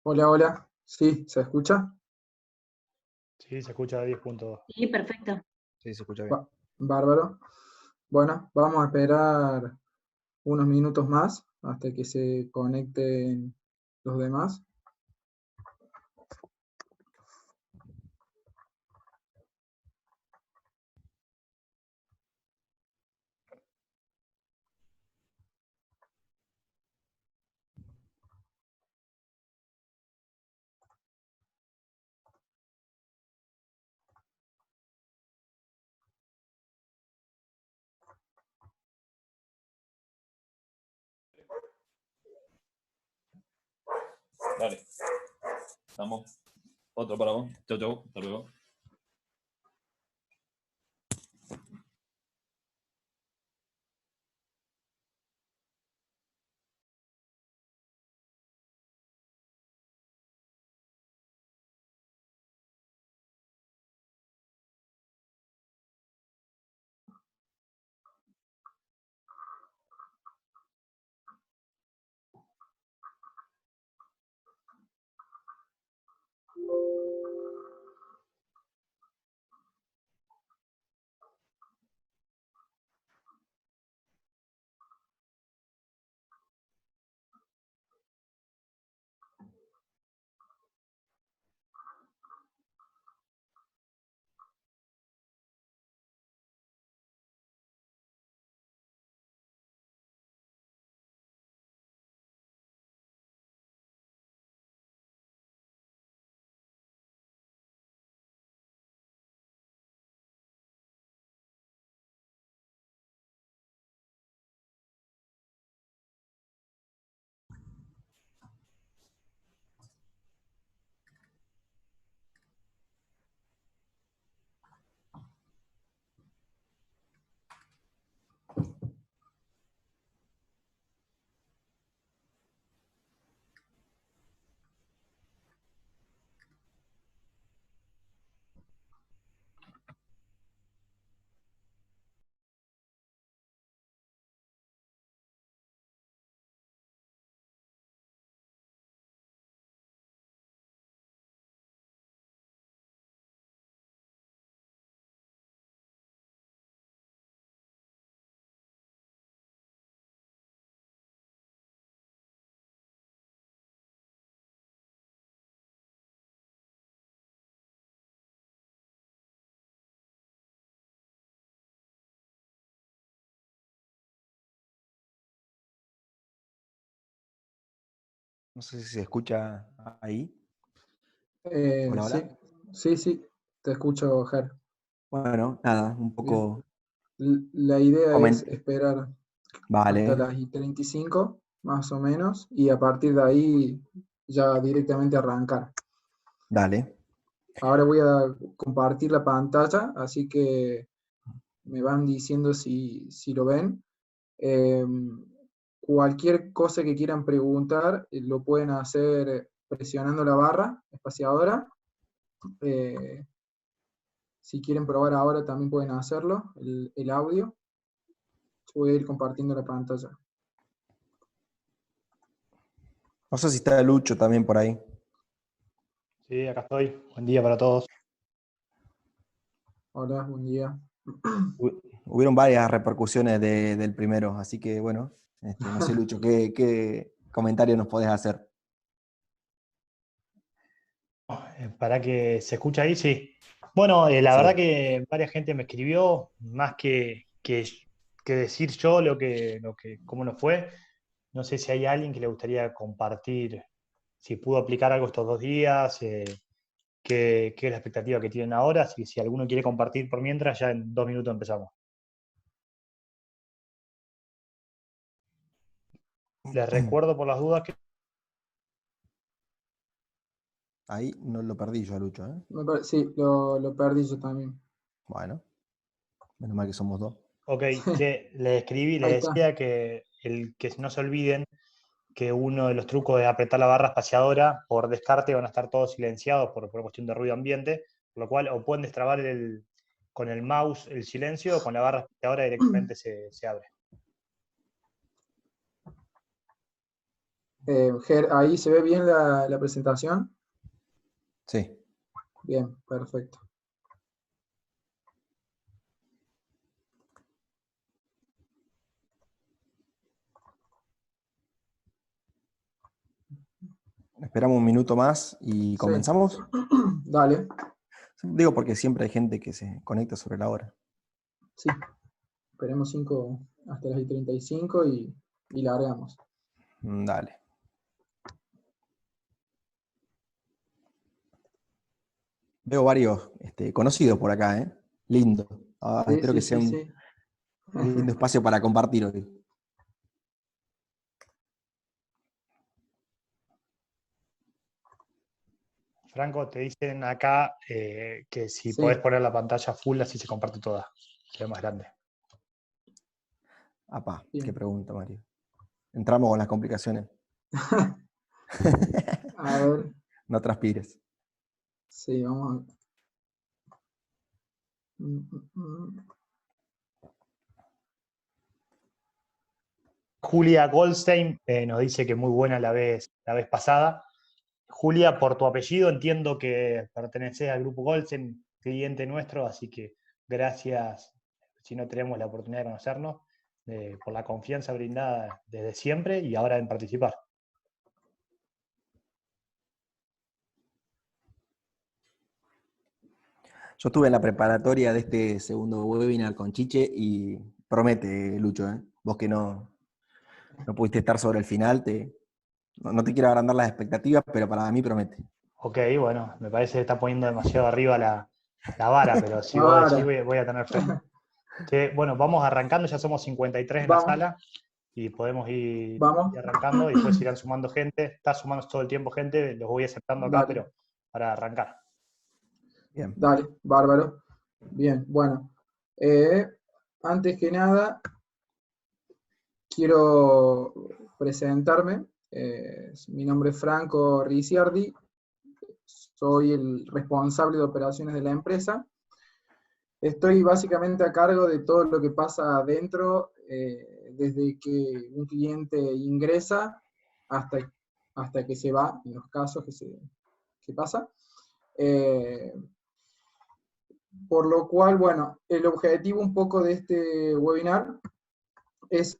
Hola, hola. Sí, ¿se escucha? Sí, se escucha a 10.2. Sí, perfecto. Sí, se escucha bien. Bárbaro. Bueno, vamos a esperar unos minutos más hasta que se conecten los demás. Dale. Estamos. Otro para vos. Chau, chau. Hasta luego. No sé si se escucha ahí. Hola, Sí, hola. sí, te escucho, Ger. Bueno, nada, un Bien. poco La idea es coment. esperar hasta Vale, las y 35, más o menos, y a partir de ahí ya directamente arrancar. dale. Ahora voy a compartir la pantalla, así que me van diciendo si lo ven. Eh, Cualquier cosa que quieran preguntar, lo pueden hacer presionando la barra espaciadora. Eh, si quieren probar ahora también pueden hacerlo, el audio. Voy a ir compartiendo la pantalla. No sé si está Lucho también por ahí. Sí, acá estoy. Buen día para todos. Hola, buen día. Hubieron varias repercusiones del primero, así que bueno, no sé, Lucho, ¿qué comentario nos podés hacer? Para que se escuche ahí, sí. Bueno, la Sí. verdad que varias gente me escribió, más que decir yo cómo nos fue. No sé si hay alguien que le gustaría compartir, si pudo aplicar algo estos 2 días, qué es la expectativa que tienen ahora. Si alguno quiere compartir por mientras, ya en 2 minutos empezamos. Les recuerdo por las dudas que Ahí no lo perdí yo a Lucho, ¿eh? Sí, lo perdí yo también. Bueno, menos mal que somos dos. ok, que les escribí, Ahí les está. decía que no se olviden que uno de los trucos es apretar la barra espaciadora. Por descarte van a estar todos silenciados por cuestión de ruido ambiente, por lo cual o pueden destrabar con el mouse el silencio o con la barra espaciadora directamente se abre. Ahí se ve bien la presentación. Sí. Bien, perfecto. Esperamos un minuto más y Sí. comenzamos. Dale. Digo porque siempre hay gente que se conecta sobre la hora. Sí. Esperemos 5 hasta las 35 y largamos. Dale. Veo varios conocidos por acá, ¿eh? Lindo. Sí, Espero que sí, sea sí, un sí. lindo espacio para compartir hoy. Franco, te dicen acá que si Sí. podés poner la pantalla full, así se comparte toda. Se ve más grande. Apá, Bien. qué pregunta, Mario. Entramos con las complicaciones. A ver. No transpires. Sí, vamos a... Julia Goldstein nos dice que muy buena la vez pasada. Julia, por tu apellido entiendo que perteneces al grupo Goldstein, cliente nuestro, así que gracias, si no tenemos la oportunidad de conocernos, por la confianza brindada desde siempre y ahora en participar. Yo estuve en la preparatoria de este segundo webinar con Chiche y promete, Lucho, ¿eh? Vos que no pudiste estar sobre el final, no te quiero agrandar las expectativas, pero para mí promete. Ok, bueno, me parece que está poniendo demasiado arriba la vara, pero si vos decís Ahora. voy a tener fe. Bueno, vamos arrancando, ya somos 53 en la Vamos. sala y podemos ir Vamos. arrancando y después irán sumando gente. Está sumando todo el tiempo gente, los voy aceptando acá, Dale. pero para arrancar. Bien. Dale, bárbaro. Bien, bueno. Antes que nada, quiero presentarme. Mi nombre es Franco Ricciardi. Soy el responsable de operaciones de la empresa. Estoy básicamente a cargo de todo lo que pasa adentro, desde que un cliente ingresa hasta que se va, en los casos que pasa. Por lo cual, bueno, el objetivo un poco de este webinar es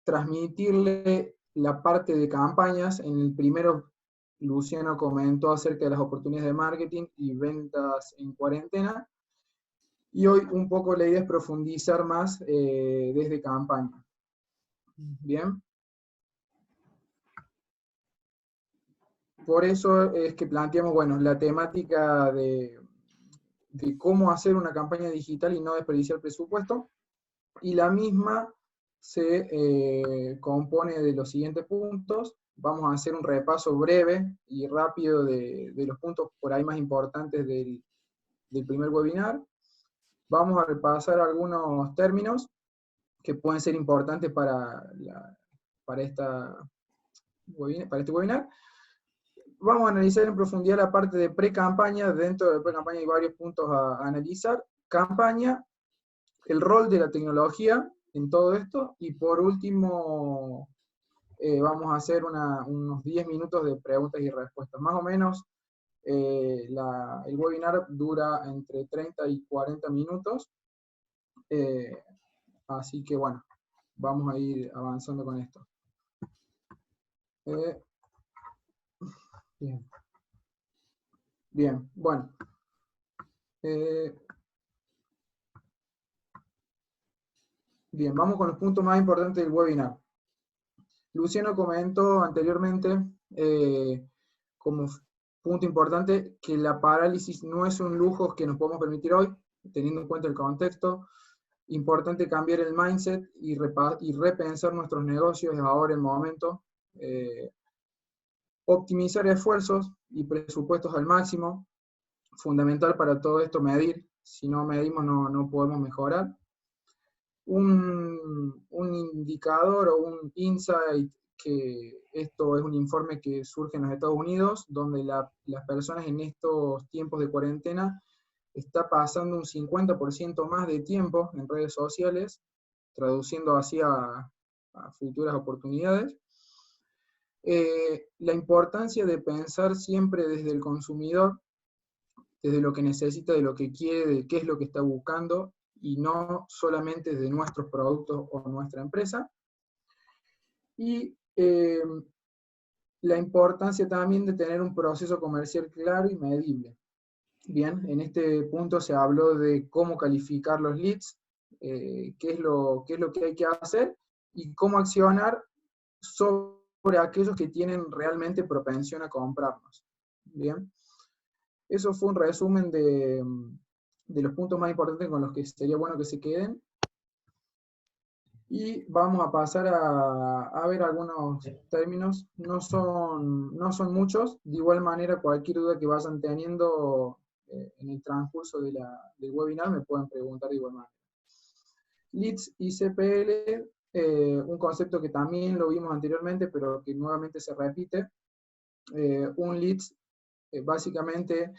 transmitirle la parte de campañas. En el primero, Luciano comentó acerca de las oportunidades de marketing y ventas en cuarentena. Y hoy un poco la idea es profundizar más desde campaña. Bien. Por eso es que planteamos, bueno, la temática de cómo hacer una campaña digital y no desperdiciar presupuesto. Y la misma se compone de los siguientes puntos. Vamos a hacer un repaso breve y rápido de los puntos por ahí más importantes del primer webinar. Vamos a repasar algunos términos que pueden ser importantes para este webinar. Vamos a analizar en profundidad la parte de pre-campaña. Dentro de pre-campaña hay varios puntos a analizar. Campaña, el rol de la tecnología en todo esto, y por último vamos a hacer unos 10 minutos de preguntas y respuestas. Más o menos el webinar dura entre 30 y 40 minutos, así que bueno, vamos a ir avanzando con esto. Bien. Bien, bueno. Bien, vamos con los puntos más importantes del webinar. Luciano comentó anteriormente, como punto importante, que la parálisis no es un lujo que nos podemos permitir hoy, teniendo en cuenta el contexto. Importante cambiar el mindset y repensar nuestros negocios ahora en el momento. Optimizar esfuerzos y presupuestos al máximo. Fundamental para todo esto medir. Si no medimos no podemos mejorar. Un indicador o un insight, que esto es un informe que surge en los Estados Unidos, donde las personas en estos tiempos de cuarentena está pasando un 50% más de tiempo en redes sociales, traduciendo así a futuras oportunidades. La importancia de pensar siempre desde el consumidor, desde lo que necesita, de lo que quiere, de qué es lo que está buscando, y no solamente de nuestros productos o nuestra empresa. Y la importancia también de tener un proceso comercial claro y medible. Bien, en este punto se habló de cómo calificar los leads, qué es lo que hay que hacer, y cómo accionar sobre aquellos que tienen realmente propensión a comprarnos. Bien, eso fue un resumen de los puntos más importantes con los que sería bueno que se queden. Y vamos a pasar a ver algunos términos. No son muchos. De igual manera, cualquier duda que vayan teniendo en el transcurso del webinar me pueden preguntar de igual manera. Leads y CPL, un concepto que también lo vimos anteriormente, pero que nuevamente se repite. Un leads básicamente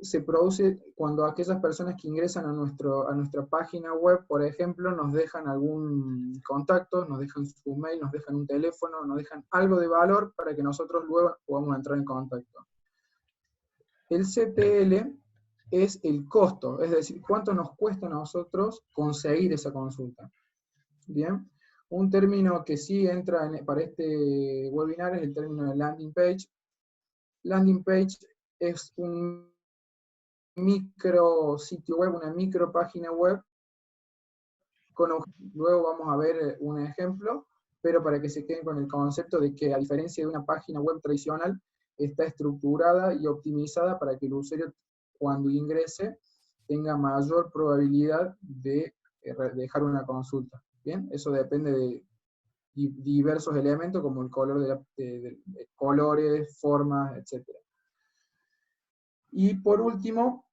se produce cuando aquellas personas que ingresan a nuestra página web, por ejemplo, nos dejan algún contacto, nos dejan su mail, nos dejan un teléfono, nos dejan algo de valor para que nosotros luego podamos entrar en contacto. El CPL es el costo, es decir, cuánto nos cuesta a nosotros conseguir esa consulta. Bien, un término que sí entra para este webinar es el término de landing page. Landing page es un micro sitio web, una micro página web. Luego vamos a ver un ejemplo, pero para que se queden con el concepto de que, a diferencia de una página web tradicional, está estructurada y optimizada para que el usuario, cuando ingrese, tenga mayor probabilidad de dejar una consulta. Bien, eso depende de diversos elementos como el color de colores, formas, etc. Y por último,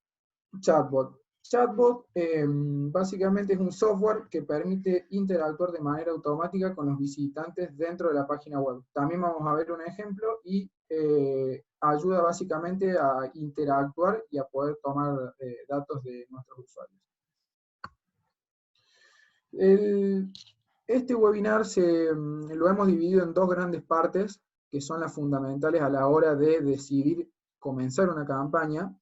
chatbot. Chatbot básicamente es un software que permite interactuar de manera automática con los visitantes dentro de la página web. También vamos a ver un ejemplo y ayuda básicamente a interactuar y a poder tomar datos de nuestros usuarios. Este webinar lo hemos dividido en dos grandes partes, que son las fundamentales a la hora de decidir comenzar una campaña.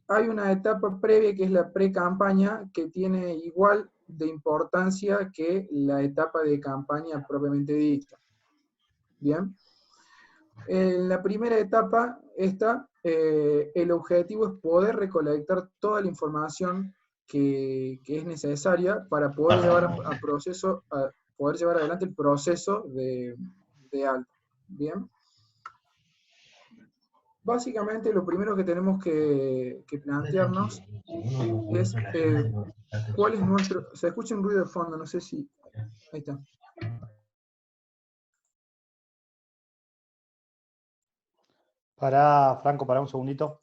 Hay una etapa previa que es la pre-campaña, que tiene igual de importancia que la etapa de campaña propiamente dicha. Bien. En la primera etapa, el objetivo es poder recolectar toda la información que es necesaria para poder llevar adelante el proceso de alta. Bien. Básicamente lo primero que tenemos que plantearnos es cuál es nuestro... Se escucha un ruido de fondo, no sé si... Ahí está. Pará, Franco, pará un segundito.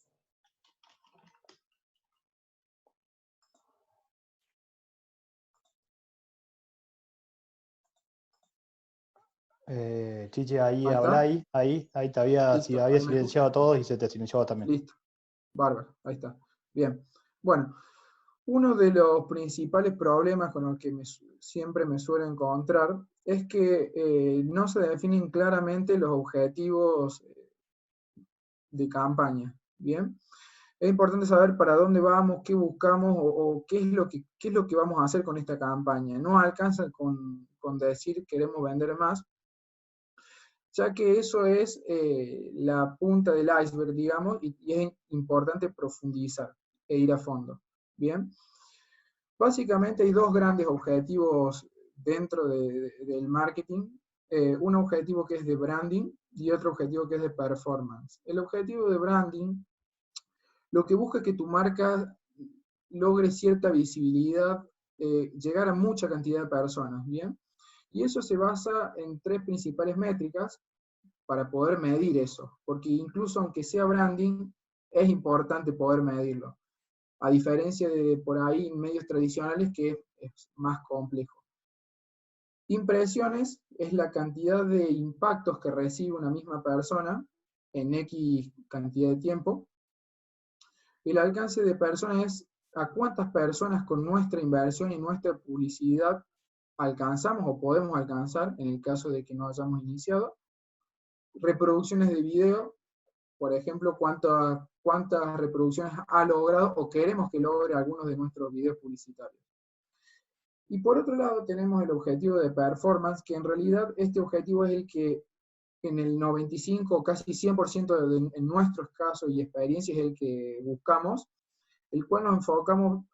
Chiche, ahí habla, ahí te había, Listo, si había ahí silenciado a todos y se te silenciaba también. Listo, bárbaro, ahí está. Bien, bueno, uno de los principales problemas con los que siempre me suelo encontrar es que no se definen claramente los objetivos de campaña, ¿bien? Es importante saber para dónde vamos, qué buscamos o qué es lo que vamos a hacer con esta campaña. No alcanza con decir queremos vender más, ya que eso es la punta del iceberg, digamos, y es importante profundizar e ir a fondo. Bien, básicamente hay dos grandes objetivos dentro del marketing. Un objetivo que es de branding y otro objetivo que es de performance. El objetivo de branding lo que busca es que tu marca logre cierta visibilidad, llegar a mucha cantidad de personas, ¿bien? Y eso se basa en tres principales métricas para poder medir eso, porque incluso aunque sea branding, es importante poder medirlo, a diferencia de por ahí medios tradicionales que es más complejo. Impresiones es la cantidad de impactos que recibe una misma persona en X cantidad de tiempo. El alcance de personas es a cuántas personas con nuestra inversión y nuestra publicidad alcanzamos o podemos alcanzar en el caso de que no hayamos iniciado. Reproducciones de video, por ejemplo, cuántas reproducciones ha logrado o queremos que logre algunos de nuestros videos publicitarios. Y por otro lado tenemos el objetivo de performance, que en realidad este objetivo es el que en el 95, casi 100% en nuestros casos y experiencias es el que buscamos, el cual nos enfocamos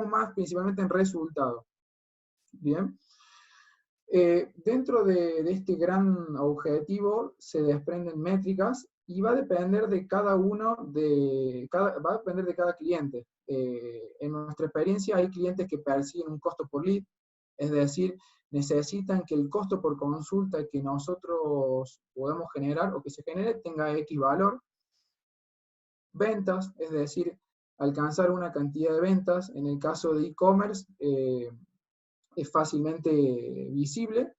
más principalmente en resultados. Bien. Dentro de este gran objetivo se desprenden métricas y va a depender de cada va a depender de cada cliente. En nuestra experiencia hay clientes que persiguen un costo por lead, es decir, necesitan que el costo por consulta que nosotros podemos generar o que se genere tenga X valor. Ventas, es decir, alcanzar una cantidad de ventas. En el caso de e-commerce, es fácilmente visible.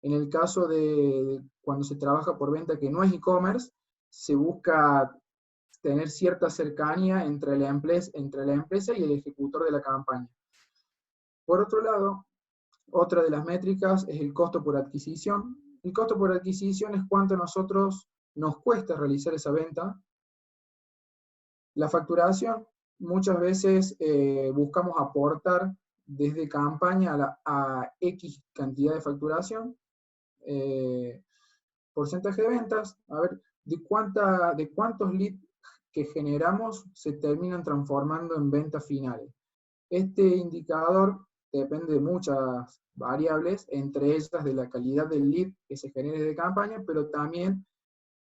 En el caso de cuando se trabaja por venta que no es e-commerce, se busca tener cierta cercanía entre la empresa y el ejecutor de la campaña. Por otro lado, otra de las métricas es el costo por adquisición. El costo por adquisición es cuánto a nosotros nos cuesta realizar esa venta. La facturación, muchas veces buscamos aportar desde campaña a X cantidad de facturación. Porcentaje de ventas, a ver, de cuántos leads que generamos se terminan transformando en ventas finales. Este indicador depende de muchas variables, entre ellas de la calidad del lead que se genere de campaña, pero también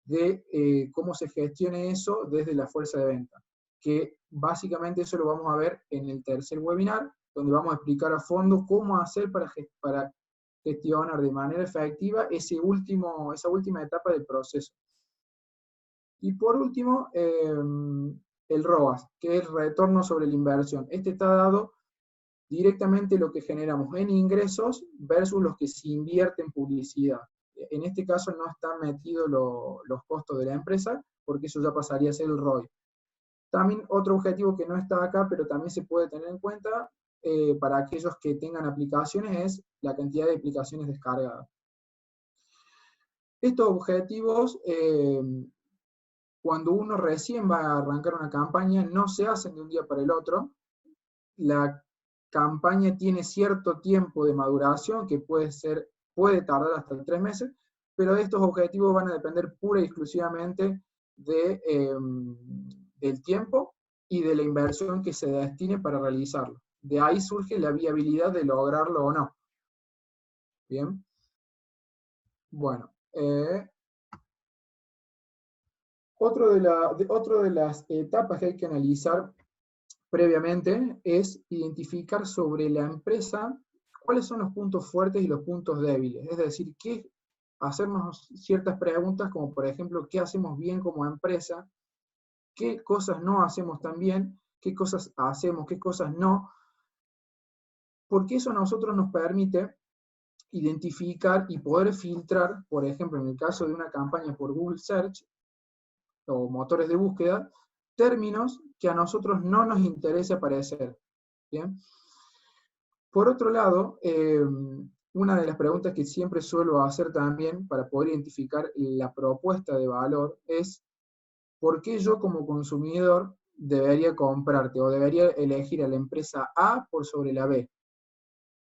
de cómo se gestione eso desde la fuerza de venta, que básicamente eso lo vamos a ver en el tercer webinar, donde vamos a explicar a fondo cómo hacer para gestionar de manera efectiva esa última etapa del proceso. Y por último, el ROAS, que es el retorno sobre la inversión. Este está dado directamente lo que generamos en ingresos versus los que se invierte en publicidad. En este caso no están metidos los costos de la empresa, porque eso ya pasaría a ser el ROI. También otro objetivo que no está acá, pero también se puede tener en cuenta para aquellos que tengan aplicaciones, es la cantidad de aplicaciones descargadas. Estos objetivos, cuando uno recién va a arrancar una campaña, no se hacen de un día para el otro. La campaña tiene cierto tiempo de maduración que puede tardar hasta 3 meses, pero estos objetivos van a depender pura y exclusivamente del tiempo y de la inversión que se destine para realizarlo. De ahí surge la viabilidad de lograrlo o no. Bien. Bueno. Otro de las etapas que hay que analizar previamente es identificar sobre la empresa cuáles son los puntos fuertes y los puntos débiles. Es decir, hacernos ciertas preguntas como por ejemplo, ¿qué hacemos bien como empresa? ¿Qué cosas no hacemos tan bien? ¿Qué cosas hacemos? ¿Qué cosas no? Porque eso a nosotros nos permite identificar y poder filtrar, por ejemplo, en el caso de una campaña por Google Search o motores de búsqueda, términos que a nosotros no nos interesa aparecer. ¿Bien? Por otro lado, una de las preguntas que siempre suelo hacer también para poder identificar la propuesta de valor es ¿por qué yo como consumidor debería comprarte o debería elegir a la empresa A por sobre la B?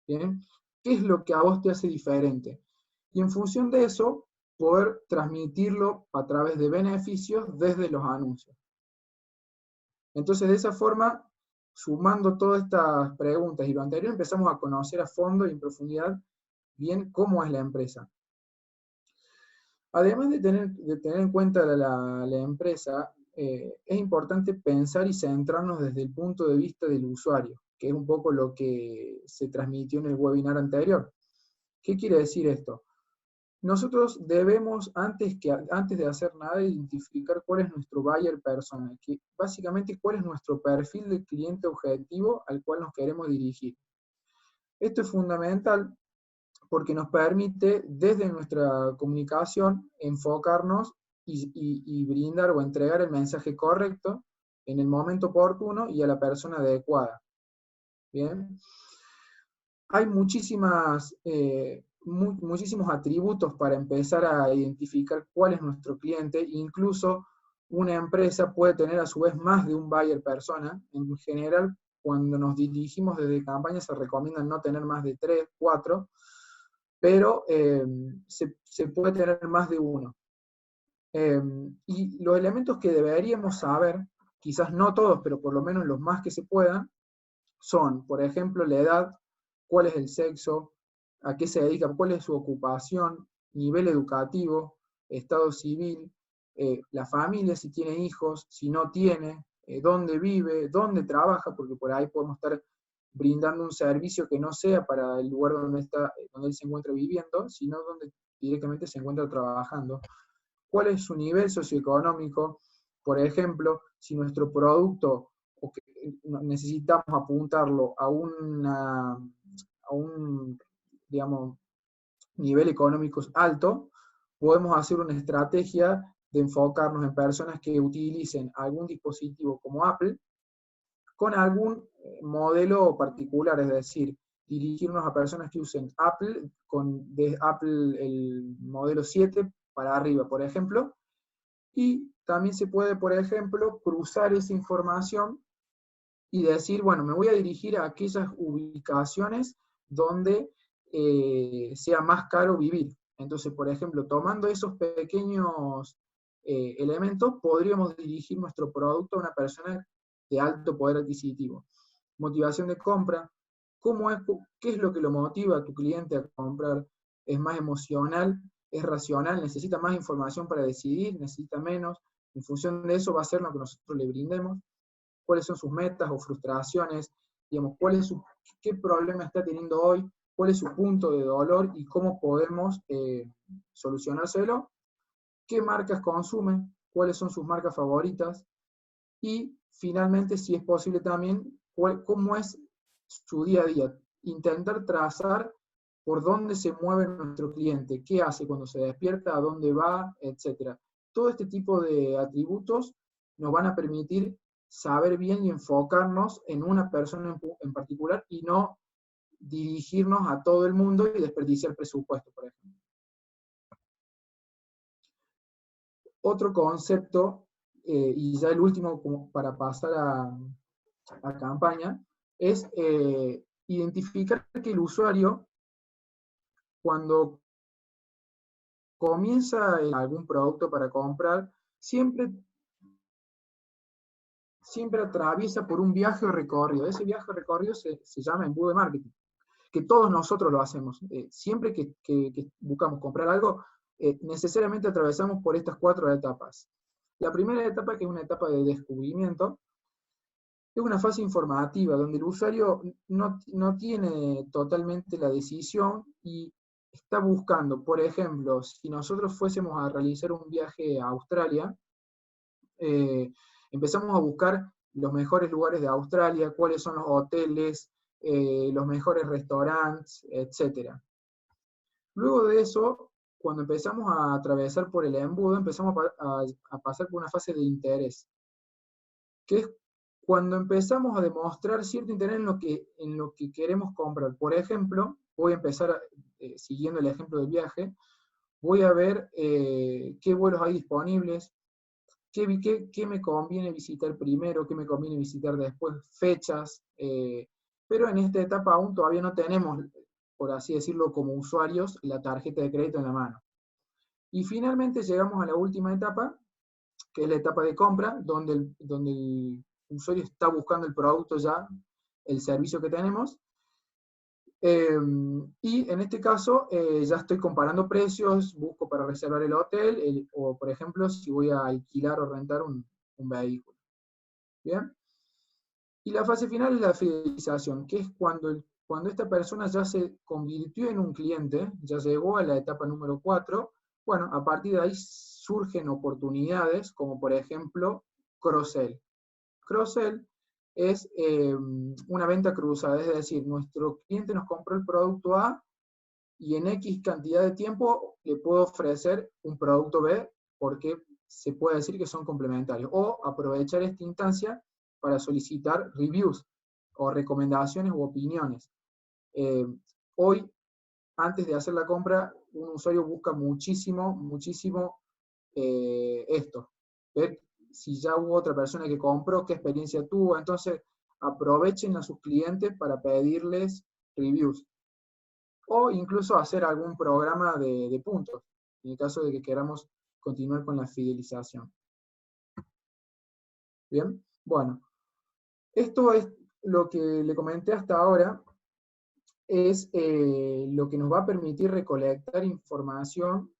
¿Bien? ¿Qué es lo que a vos te hace diferente? Y en función de eso, poder transmitirlo a través de beneficios desde los anuncios. Entonces, de esa forma, sumando todas estas preguntas y lo anterior, empezamos a conocer a fondo y en profundidad bien cómo es la empresa. Además de tener en cuenta la empresa, es importante pensar y centrarnos desde el punto de vista del usuario, que es un poco lo que se transmitió en el webinar anterior. ¿Qué quiere decir esto? Nosotros debemos, antes de hacer nada, identificar cuál es nuestro buyer persona, que básicamente cuál es nuestro perfil de cliente objetivo al cual nos queremos dirigir. Esto es fundamental porque nos permite, desde nuestra comunicación, enfocarnos y brindar o entregar el mensaje correcto en el momento oportuno y a la persona adecuada. Bien. hay muchísimos atributos para empezar a identificar cuál es nuestro cliente. Incluso una empresa puede tener a su vez más de un buyer persona. En general, cuando nos dirigimos desde campaña se recomienda no tener más de 3, 4, pero se puede tener más de uno. Y los elementos que deberíamos saber, quizás no todos, pero por lo menos los más que se puedan, son, por ejemplo, la edad, cuál es el sexo, a qué se dedica, cuál es su ocupación, nivel educativo, estado civil, la familia, si tiene hijos, si no tiene, dónde vive, dónde trabaja, porque por ahí podemos estar brindando un servicio que no sea para el lugar donde él se encuentra viviendo, sino donde directamente se encuentra trabajando. ¿Cuál es su nivel socioeconómico? Por ejemplo, si nuestro producto necesitamos apuntarlo a un, digamos, nivel económico alto, podemos hacer una estrategia de enfocarnos en personas que utilicen algún dispositivo como Apple con algún modelo particular, es decir, dirigirnos a personas que usen Apple, de Apple el modelo 7 para arriba, por ejemplo, y también se puede, por ejemplo, cruzar esa información y decir, bueno, me voy a dirigir a aquellas ubicaciones donde sea más caro vivir. Entonces, por ejemplo, tomando esos pequeños elementos, podríamos dirigir nuestro producto a una persona de alto poder adquisitivo. Motivación de compra, ¿qué es lo que lo motiva a tu cliente a comprar? ¿Es más emocional? ¿Es racional? ¿Necesita más información para decidir? ¿Necesita menos? En función de eso va a ser lo que nosotros le brindemos. ¿Cuáles son sus metas o frustraciones? Digamos, ¿qué problema está teniendo hoy? ¿Cuál es su punto de dolor y cómo podemos solucionárselo? ¿Qué marcas consumen? ¿Cuáles son sus marcas favoritas? Y finalmente, si es posible también, cómo es su día a día. Intentar trazar por dónde se mueve nuestro cliente, qué hace cuando se despierta, a dónde va, etc. Todo este tipo de atributos nos van a permitir saber bien y enfocarnos en una persona en particular y no dirigirnos a todo el mundo y desperdiciar presupuesto, por ejemplo. Otro concepto, y ya el último como para pasar a campaña, es identificar que el usuario, cuando comienza algún producto para comprar, siempre atraviesa por un viaje o recorrido. Ese viaje o recorrido se llama embudo de marketing, que todos nosotros lo hacemos. Siempre que buscamos comprar algo, necesariamente atravesamos por estas 4 etapas. La primera etapa, que es una etapa de descubrimiento, es una fase informativa, donde el usuario no tiene totalmente la decisión y está buscando. Por ejemplo, si nosotros fuésemos a realizar un viaje a Australia, empezamos a buscar los mejores lugares de Australia, cuáles son los hoteles, los mejores restaurantes, etc. Luego de eso, cuando empezamos a atravesar por el embudo, empezamos a pasar por una fase de interés, que es cuando empezamos a demostrar cierto interés en lo que queremos comprar. Por ejemplo, voy a empezar, siguiendo el ejemplo del viaje, voy a ver qué vuelos hay disponibles, qué me conviene visitar primero, qué me conviene visitar después, fechas, pero en esta etapa aún todavía no tenemos, por así decirlo, como usuarios, la tarjeta de crédito en la mano. Y finalmente llegamos a la última etapa, que es la etapa de compra, donde el usuario está buscando el producto ya, el servicio que tenemos, y en este caso ya estoy comparando precios, busco para reservar el hotel, o por ejemplo si voy a alquilar o rentar un vehículo. ¿Bien? Y la fase final es la fidelización, que es cuando esta persona ya se convirtió en un cliente, ya llegó a la etapa número 4, bueno, a partir de ahí surgen oportunidades, como por ejemplo cross-sell. Cross-sell es una venta cruzada, es decir, nuestro cliente nos compró el producto A y en X cantidad de tiempo le puedo ofrecer un producto B porque se puede decir que son complementarios. O aprovechar esta instancia para solicitar reviews o recomendaciones u opiniones. Hoy, antes de hacer la compra, un usuario busca muchísimo esto. Ver si ya hubo otra persona que compró, qué experiencia tuvo. Entonces, aprovechen a sus clientes para pedirles reviews. O incluso hacer algún programa de puntos, en el caso de que queramos continuar con la fidelización. Bien, bueno. Esto es lo que le comenté hasta ahora, es lo que nos va a permitir recolectar información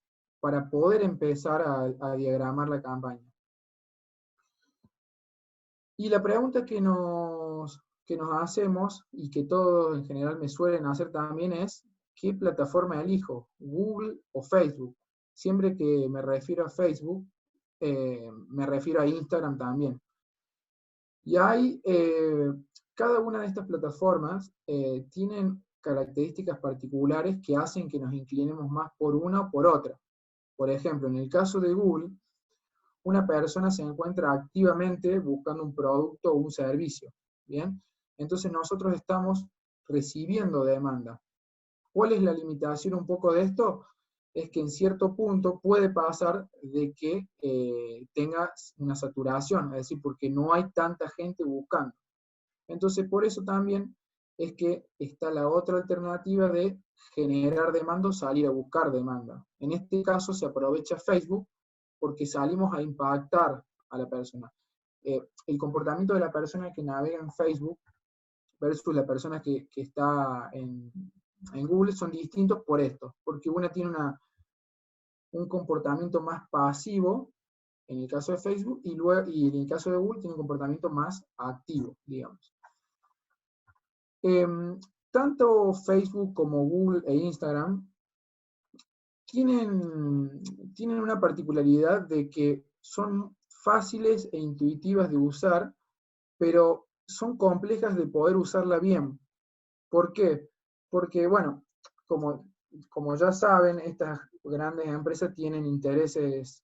para poder empezar a diagramar la campaña. Y la pregunta que nos hacemos, y que todos en general me suelen hacer también, es ¿qué plataforma elijo? ¿Google o Facebook? Siempre que me refiero a Facebook, me refiero a Instagram también. Y hay, cada una de estas plataformas tienen características particulares que hacen que nos inclinemos más por una o por otra. Por ejemplo, en el caso de Google, una persona se encuentra activamente buscando un producto o un servicio, ¿bien? Entonces nosotros estamos recibiendo demanda. ¿Cuál es la limitación un poco de esto? Es que en cierto punto puede pasar de que tenga una saturación, es decir, porque no hay tanta gente buscando. Entonces, por eso también es que está la otra alternativa de generar demanda o salir a buscar demanda. En este caso se aprovecha Facebook porque salimos a impactar a la persona. El comportamiento de la persona que navega en Facebook versus la persona que está en Google son distintos por esto, porque una tiene un comportamiento más pasivo, en el caso de Facebook, y en el caso de Google tiene un comportamiento más activo, digamos. Tanto Facebook como Google e Instagram tienen una particularidad de que son fáciles e intuitivas de usar, pero son complejas de poder usarla bien. ¿Por qué? Porque, bueno, como ya saben, estas grandes empresas tienen intereses,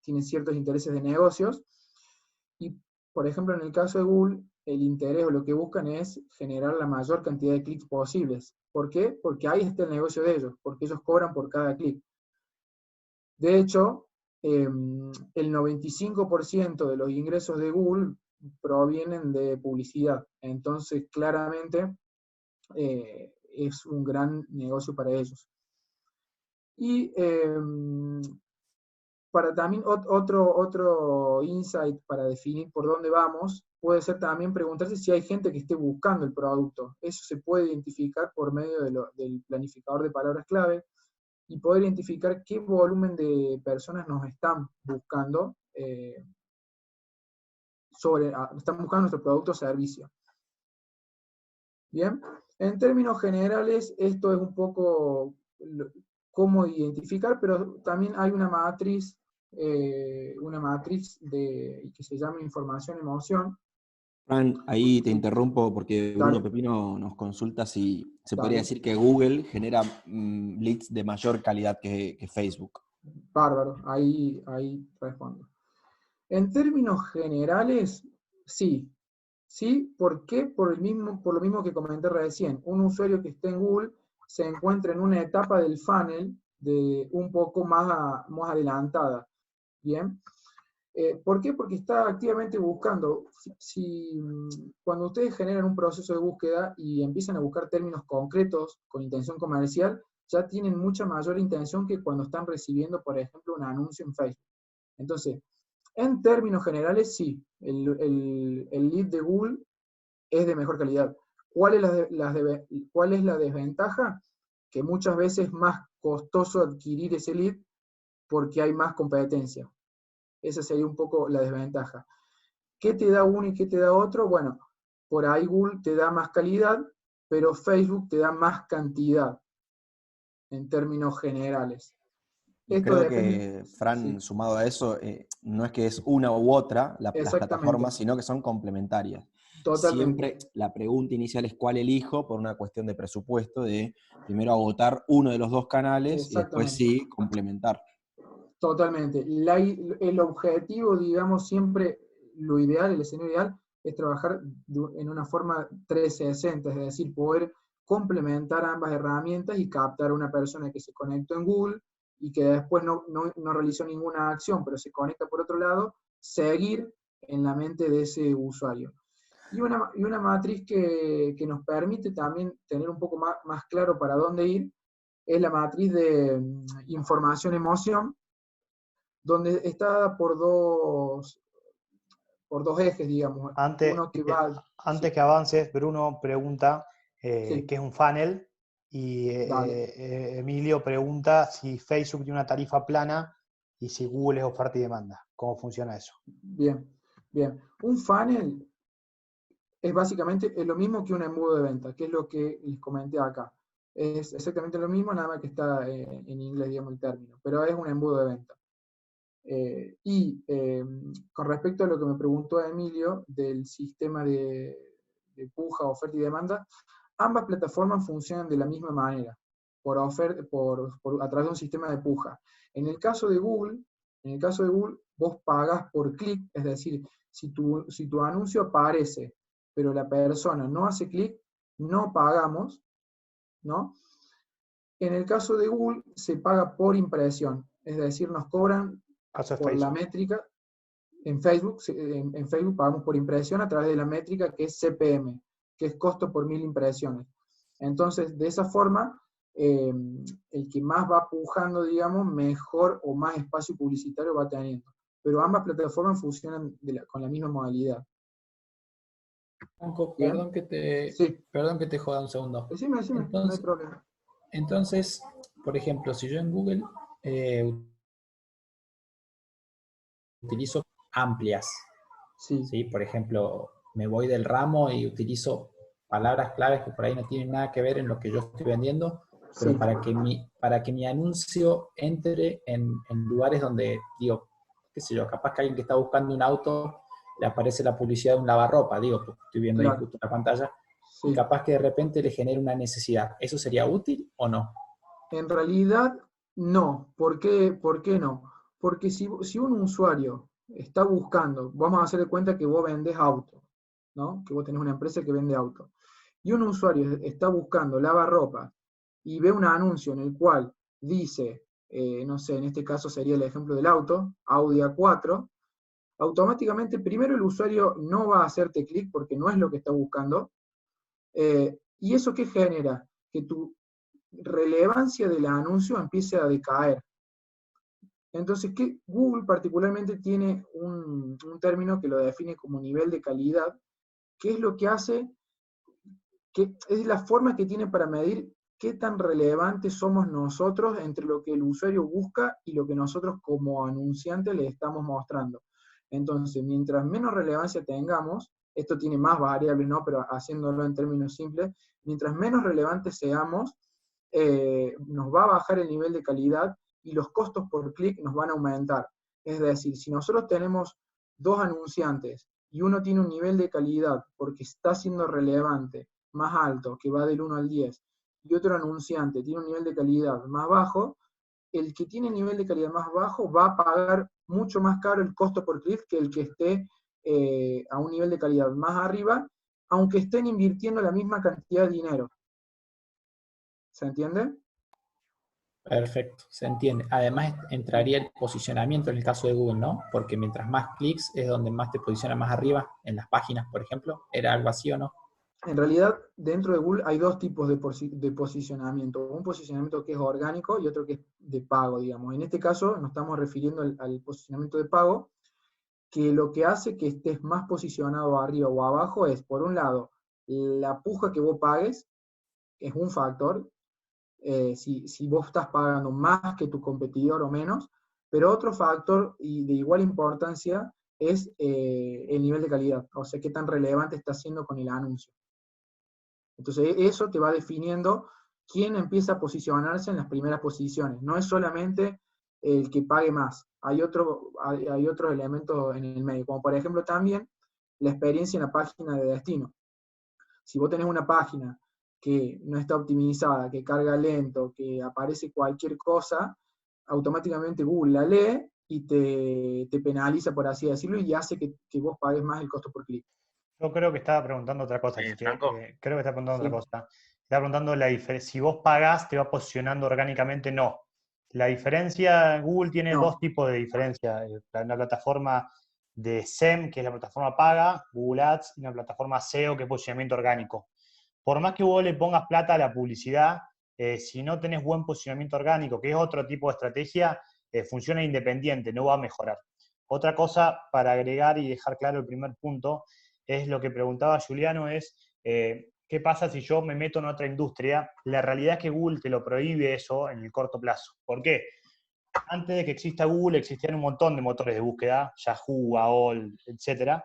tienen ciertos intereses de negocios, y, por ejemplo, en el caso de Google, el interés o lo que buscan es generar la mayor cantidad de clics posibles. ¿Por qué? Porque ahí está el negocio de ellos, porque ellos cobran por cada clic. De hecho, el 95% de los ingresos de Google provienen de publicidad. Entonces, claramente, es un gran negocio para ellos. Y para también otro insight para definir por dónde vamos, puede ser también preguntarse si hay gente que esté buscando el producto. Eso se puede identificar por medio del planificador de palabras clave y poder identificar qué volumen de personas nos están buscando, están buscando nuestro producto o servicio. Bien, en términos generales, esto es un poco cómo identificar, pero también hay una matriz que se llama información-emoción. Fran, ahí te interrumpo porque Dale. Bruno Pepino nos consulta si se podría Dale. decir que Google genera leads de mayor calidad que Facebook. Bárbaro, ahí respondo. En términos generales, sí. ¿Sí? ¿Por qué? Por lo mismo que comenté recién. Un usuario que esté en Google se encuentra en una etapa del funnel de un poco más adelantada. ¿Bien? ¿Por qué? Porque está activamente buscando. Cuando ustedes generan un proceso de búsqueda y empiezan a buscar términos concretos con intención comercial, ya tienen mucha mayor intención que cuando están recibiendo, por ejemplo, un anuncio en Facebook. Entonces, en términos generales, sí, el lead de Google es de mejor calidad. ¿Cuál es la desventaja? Que muchas veces es más costoso adquirir ese lead porque hay más competencia. Esa sería un poco la desventaja. ¿Qué te da uno y qué te da otro? Bueno, por ahí Google te da más calidad, pero Facebook te da más cantidad en términos generales. Y creo que, Fran, sí, sumado a eso, no es que es una u otra las plataformas, sino que son complementarias. Totalmente. Siempre la pregunta inicial es cuál elijo por una cuestión de presupuesto, de primero agotar uno de los dos canales y después sí complementar. Totalmente. El objetivo, digamos, siempre, lo ideal, el escenario ideal, es trabajar en una forma 360, es decir, poder complementar ambas herramientas y captar a una persona que se conectó en Google y que después no realizó ninguna acción, pero se conecta por otro lado, seguir en la mente de ese usuario. Y una matriz que nos permite también tener un poco más claro para dónde ir, es la matriz de información-emoción, donde está dada por dos ejes, digamos. Uno que va... Antes que avances, Bruno pregunta Sí, qué es un funnel y dale. Emilio pregunta si Facebook tiene una tarifa plana y si Google es oferta y demanda. ¿Cómo funciona eso? Bien, bien. Un funnel es básicamente lo mismo que un embudo de venta, que es lo que les comenté acá. Es exactamente lo mismo, nada más que está en inglés, digamos, el término, pero es un embudo de venta. Con respecto a lo que me preguntó Emilio del sistema de puja, oferta y demanda, ambas plataformas funcionan de la misma manera, a través de un sistema de puja. En el caso de Google, vos pagás por clic, es decir, si tu anuncio aparece, pero la persona no hace clic, no pagamos, ¿no? En el caso de Google, se paga por impresión, es decir, nos cobran Caso de por la Facebook. métrica. En Facebook pagamos por impresión a través de la métrica que es CPM, que es costo por 1000 impresiones. Entonces, de esa forma, el que más va pujando, digamos, mejor o más espacio publicitario va teniendo. Pero ambas plataformas funcionan con la misma modalidad. Franco, ¿Bien? Sí. perdón que te joda un segundo. Decime, no hay problema. Entonces, por ejemplo, si yo en Google utilizo amplias, Sí. ¿sí? Por ejemplo, me voy del ramo y utilizo palabras claves que por ahí no tienen nada que ver en lo que yo estoy vendiendo, pero Sí. para que mi anuncio entre en lugares donde, digo, qué sé yo, capaz que alguien que está buscando un auto le aparece la publicidad de un lavarropa, digo, porque estoy viendo ahí Claro. justo en la pantalla, y Sí. capaz que de repente le genere una necesidad. ¿Eso sería útil o no? En realidad, no. ¿Por qué no? Porque si un usuario está buscando, vamos a hacer de cuenta que vos vendés auto, ¿no? Que vos tenés una empresa que vende auto. Y un usuario está buscando lavarropa y ve un anuncio en el cual dice, no sé, en este caso sería el ejemplo del auto, Audi A4, automáticamente primero el usuario no va a hacerte clic porque no es lo que está buscando. ¿Y eso qué genera? Que tu relevancia del anuncio empiece a decaer. Entonces, Google particularmente tiene un término que lo define como nivel de calidad, que es lo que hace, que es la forma que tiene para medir qué tan relevantes somos nosotros entre lo que el usuario busca y lo que nosotros como anunciantes le estamos mostrando. Entonces, mientras menos relevancia tengamos, esto tiene más variables, ¿no? Pero haciéndolo en términos simples, mientras menos relevantes seamos, nos va a bajar el nivel de calidad y los costos por clic nos van a aumentar. Es decir, si nosotros tenemos dos anunciantes y uno tiene un nivel de calidad porque está siendo relevante más alto, que va del 1 al 10, y otro anunciante tiene un nivel de calidad más bajo, el que tiene nivel de calidad más bajo va a pagar mucho más caro el costo por clic que el que esté a un nivel de calidad más arriba, aunque estén invirtiendo la misma cantidad de dinero. ¿Se entiende? Perfecto, se entiende. Además, entraría el posicionamiento en el caso de Google, ¿no? Porque mientras más clics es donde más te posiciona más arriba, en las páginas, por ejemplo. ¿Era algo así o no? En realidad, dentro de Google hay dos tipos de posicionamiento. Un posicionamiento que es orgánico y otro que es de pago, digamos. En este caso nos estamos refiriendo al posicionamiento de pago, que lo que hace que estés más posicionado arriba o abajo es, por un lado, la puja que vos pagues, es un factor, si vos estás pagando más que tu competidor o menos, pero otro factor y de igual importancia es el nivel de calidad, o sea, qué tan relevante está siendo con el anuncio. Entonces, eso te va definiendo quién empieza a posicionarse en las primeras posiciones. No es solamente el que pague más. Hay otros elementos en el medio, como por ejemplo también la experiencia en la página de destino. Si vos tenés una página que no está optimizada, que carga lento, que aparece cualquier cosa, automáticamente Google la lee y te penaliza, por así decirlo, y hace que vos pagues más el costo por clic. Yo creo que estaba preguntando otra cosa, Chiche. Franco. Creo que está preguntando Sí. otra cosa. Está preguntando si vos pagás, te va posicionando orgánicamente. No. La diferencia, Google tiene No. dos tipos de diferencia. Una plataforma de SEM, que es la plataforma paga, Google Ads, y una plataforma SEO, que es posicionamiento orgánico. Por más que vos le pongas plata a la publicidad, si no tenés buen posicionamiento orgánico, que es otro tipo de estrategia, funciona independiente, no va a mejorar. Otra cosa para agregar y dejar claro el primer punto, es lo que preguntaba Juliano, es ¿qué pasa si yo me meto en otra industria? La realidad es que Google te lo prohíbe eso en el corto plazo. ¿Por qué? Antes de que exista Google existían un montón de motores de búsqueda, Yahoo, AOL, etc.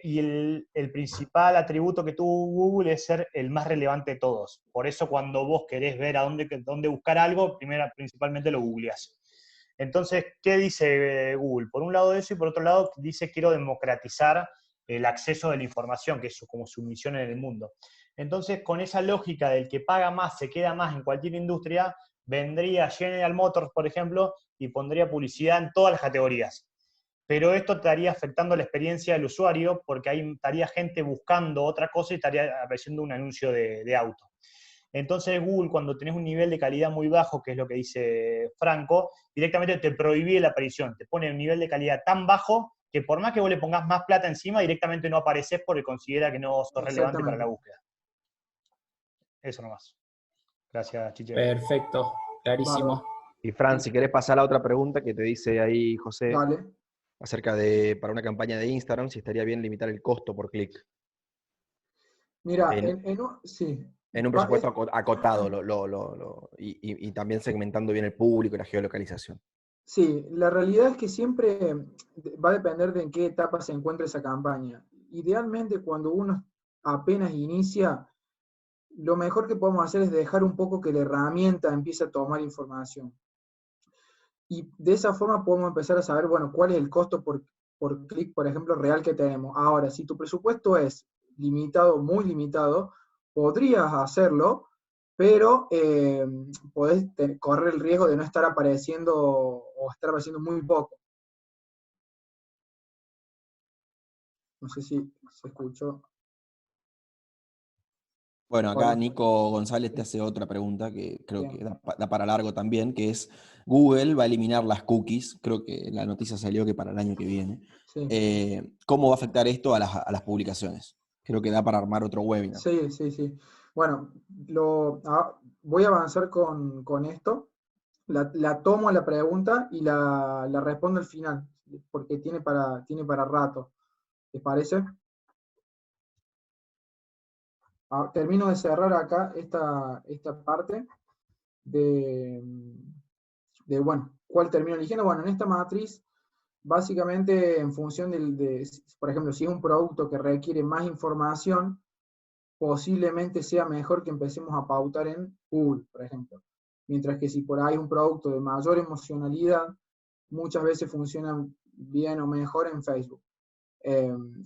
Y el principal atributo que tuvo Google es ser el más relevante de todos. Por eso cuando vos querés ver a dónde buscar algo, principalmente lo googleás. Entonces, ¿qué dice Google? Por un lado eso, y por otro lado dice quiero democratizar el acceso de la información, que es como su misión en el mundo. Entonces, con esa lógica del que paga más se queda más en cualquier industria, vendría General Motors, por ejemplo, y pondría publicidad en todas las categorías. Pero esto estaría afectando la experiencia del usuario, porque ahí estaría gente buscando otra cosa y estaría apareciendo un anuncio de auto. Entonces Google, cuando tenés un nivel de calidad muy bajo, que es lo que dice Franco, directamente te prohíbe la aparición, te pone un nivel de calidad tan bajo que por más que vos le pongas más plata encima, directamente no apareces porque considera que no sos relevante para la búsqueda. Eso nomás. Gracias, Chiche. Perfecto, clarísimo. Y Fran, si querés pasar a la otra pregunta que te dice ahí José, Dale. acerca de, para una campaña de Instagram, si estaría bien limitar el costo por clic. Mira, Sí. En un presupuesto acotado y también segmentando bien el público y la geolocalización. Sí, la realidad es que siempre va a depender de en qué etapa se encuentra esa campaña. Idealmente, cuando uno apenas inicia, lo mejor que podemos hacer es dejar un poco que la herramienta empiece a tomar información. Y de esa forma podemos empezar a saber, bueno, cuál es el costo por clic, por ejemplo, real que tenemos. Ahora, si tu presupuesto es limitado, muy limitado, podrías hacerlo, pero podés correr el riesgo de no estar apareciendo o estar apareciendo muy poco. No sé si se escuchó. Bueno, acá Hola. Nico González te hace otra pregunta que creo Bien. que da para largo también, que es, Google va a eliminar las cookies, creo que la noticia salió que para el año que viene. Sí. ¿Cómo va a afectar esto a las publicaciones? Creo que da para armar otro webinar. Sí. Bueno, voy a avanzar con esto. La tomo la pregunta y la respondo al final, porque tiene para rato. ¿Les parece? Termino de cerrar acá esta parte de, bueno, ¿cuál termino eligiendo? Bueno, en esta matriz, básicamente en función por ejemplo, si es un producto que requiere más información, posiblemente sea mejor que empecemos a pautar en Google, por ejemplo. Mientras que si por ahí es un producto de mayor emocionalidad, muchas veces funciona bien o mejor en Facebook.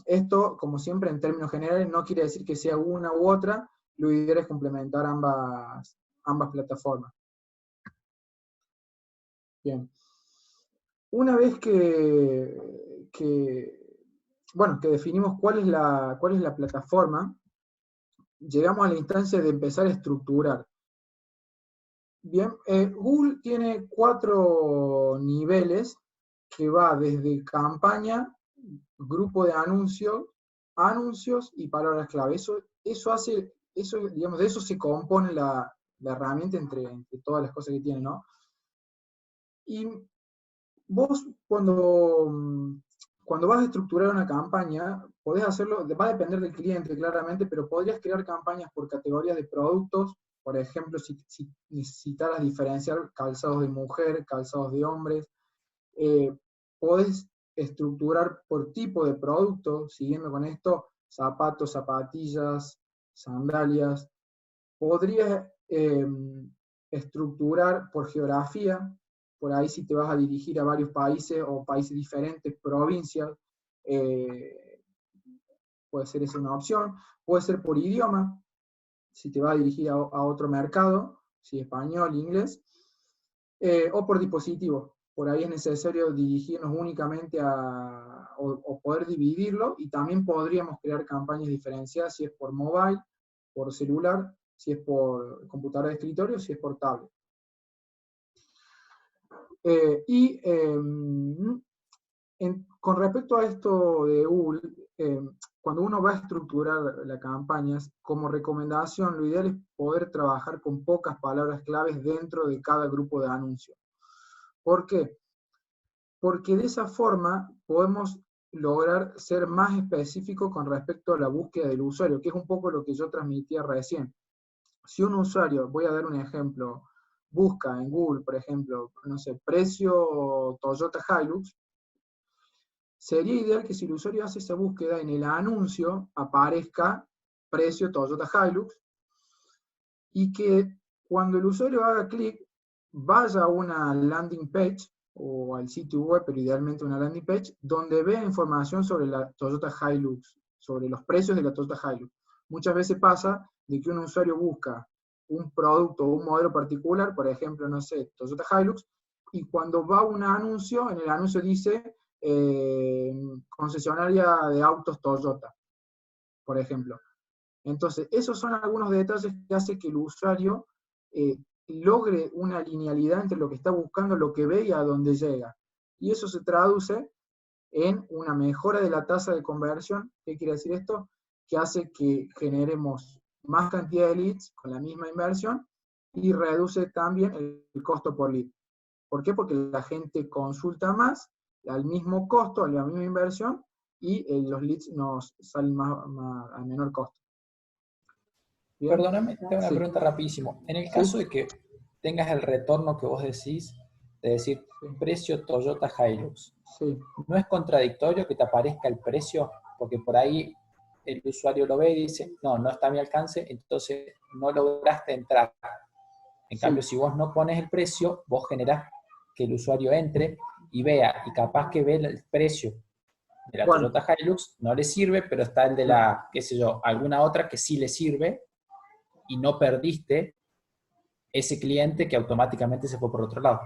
Esto, como siempre, en términos generales, no quiere decir que sea una u otra, lo ideal es complementar ambas plataformas. Bien. Una vez que definimos cuál es la plataforma, llegamos a la instancia de empezar a estructurar. Bien, Google tiene 4 niveles que va desde campaña, grupo de anuncios y palabras clave. Digamos, de eso se compone la herramienta entre todas las cosas que tiene, ¿no? Y vos cuando vas a estructurar una campaña, podés hacerlo, va a depender del cliente claramente, pero podrías crear campañas por categorías de productos. Por ejemplo, si necesitaras diferenciar calzados de mujer, calzados de hombres, podés estructurar por tipo de producto, siguiendo con esto, zapatos, zapatillas, sandalias. Podrías estructurar por geografía, por ahí si te vas a dirigir a varios países o países diferentes, provincias, puede ser esa una opción. Puede ser por idioma, si te vas a dirigir a otro mercado, si español, inglés, o por dispositivo. Por ahí es necesario dirigirnos únicamente o poder dividirlo, y también podríamos crear campañas diferenciadas si es por mobile, por celular, si es por computadora de escritorio, si es por tablet. Con respecto a esto de Google, cuando uno va a estructurar las campañas, como recomendación, lo ideal es poder trabajar con pocas palabras claves dentro de cada grupo de anuncios. ¿Por qué? Porque de esa forma podemos lograr ser más específicos con respecto a la búsqueda del usuario, que es un poco lo que yo transmitía recién. Si un usuario, voy a dar un ejemplo, busca en Google, por ejemplo, no sé, precio Toyota Hilux, sería ideal que si el usuario hace esa búsqueda, en el anuncio aparezca precio Toyota Hilux, y que cuando el usuario haga clic, vaya a una landing page, o al sitio web, pero idealmente una landing page, donde vea información sobre la Toyota Hilux, sobre los precios de la Toyota Hilux. Muchas veces pasa de que un usuario busca un producto o un modelo particular, por ejemplo, no sé, Toyota Hilux, y cuando va a un anuncio, en el anuncio dice concesionaria de autos Toyota, por ejemplo. Entonces, esos son algunos detalles que hacen que el usuario logre una linealidad entre lo que está buscando, lo que ve y a dónde llega. Y eso se traduce en una mejora de la tasa de conversión. ¿Qué quiere decir esto? Que hace que generemos más cantidad de leads con la misma inversión y reduce también el costo por lead. ¿Por qué? Porque la gente consulta más al mismo costo, a la misma inversión, y los leads nos salen a menor costo. ¿Bien? Perdóname, tengo una Sí. pregunta rapidísimo. En el Sí. caso de que tengas el retorno que vos decís, de decir Sí. precio Toyota Hilux, Sí. ¿no es contradictorio que te aparezca el precio? Porque por ahí el usuario lo ve y dice, no, no está a mi alcance, entonces no lograste entrar. En Sí. cambio, si vos no pones el precio, vos generás que el usuario entre y vea, y capaz que ve el precio de la Bueno. Toyota Hilux, no le sirve, pero está el de la, qué sé yo, alguna otra que sí le sirve, y no perdiste ese cliente que automáticamente se fue por otro lado.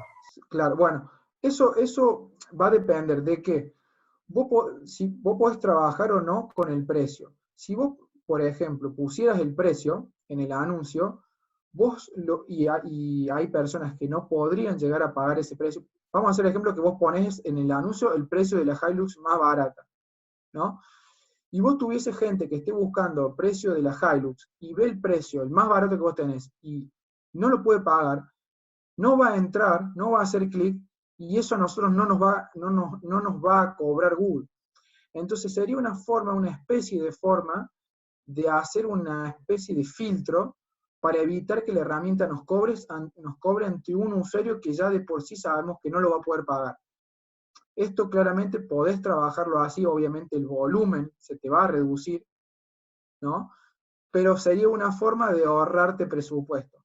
Claro, bueno, eso va a depender de que si vos podés trabajar o no con el precio. Si vos, por ejemplo, pusieras el precio en el anuncio, y hay personas que no podrían llegar a pagar ese precio. Vamos a hacer el ejemplo que vos ponés en el anuncio el precio de la Hilux más barata, ¿no? Y vos tuviese gente que esté buscando precio de la Hilux y ve el precio, el más barato que vos tenés, y no lo puede pagar, no va a entrar, no va a hacer clic, y eso a nosotros no nos va a cobrar Google. Entonces sería una especie de forma de hacer una especie de filtro para evitar que la herramienta nos cobre ante un usuario que ya de por sí sabemos que no lo va a poder pagar. Esto claramente podés trabajarlo así, obviamente el volumen se te va a reducir, ¿no? Pero sería una forma de ahorrarte presupuesto.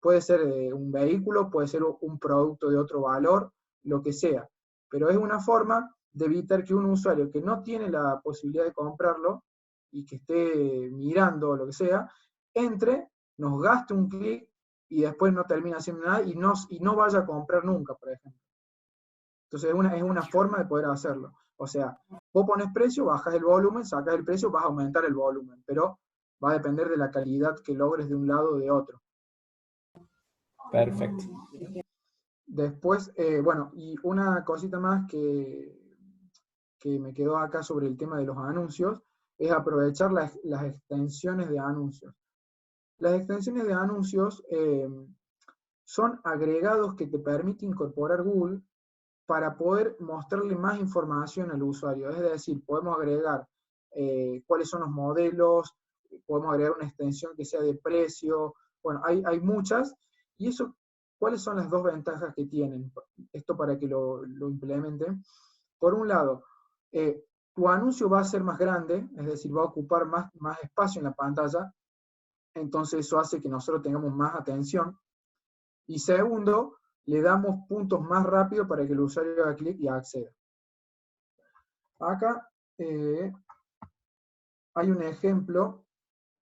Puede ser un vehículo, puede ser un producto de otro valor, lo que sea. Pero es una forma de evitar que un usuario que no tiene la posibilidad de comprarlo y que esté mirando lo que sea, entre, nos gaste un clic y después no termina haciendo nada y no vaya a comprar nunca, por ejemplo. Entonces es una forma de poder hacerlo. O sea, vos pones precio, bajas el volumen, sacas el precio, vas a aumentar el volumen, pero va a depender de la calidad que logres de un lado o de otro. Perfecto. Después, bueno, y una cosita más que me quedó acá sobre el tema de los anuncios, es aprovechar las extensiones de anuncios. Las extensiones de anuncios son agregados que te permite incorporar Google para poder mostrarle más información al usuario. Es decir, podemos agregar cuáles son los modelos, podemos agregar una extensión que sea de precio, bueno, hay muchas, y eso, ¿cuáles son las dos ventajas que tienen? Esto para que lo implementen. Por un lado, tu anuncio va a ser más grande, es decir, va a ocupar más espacio en la pantalla, entonces eso hace que nosotros tengamos más atención. Y segundo, le damos puntos más rápido para que el usuario haga clic y acceda. Acá hay un ejemplo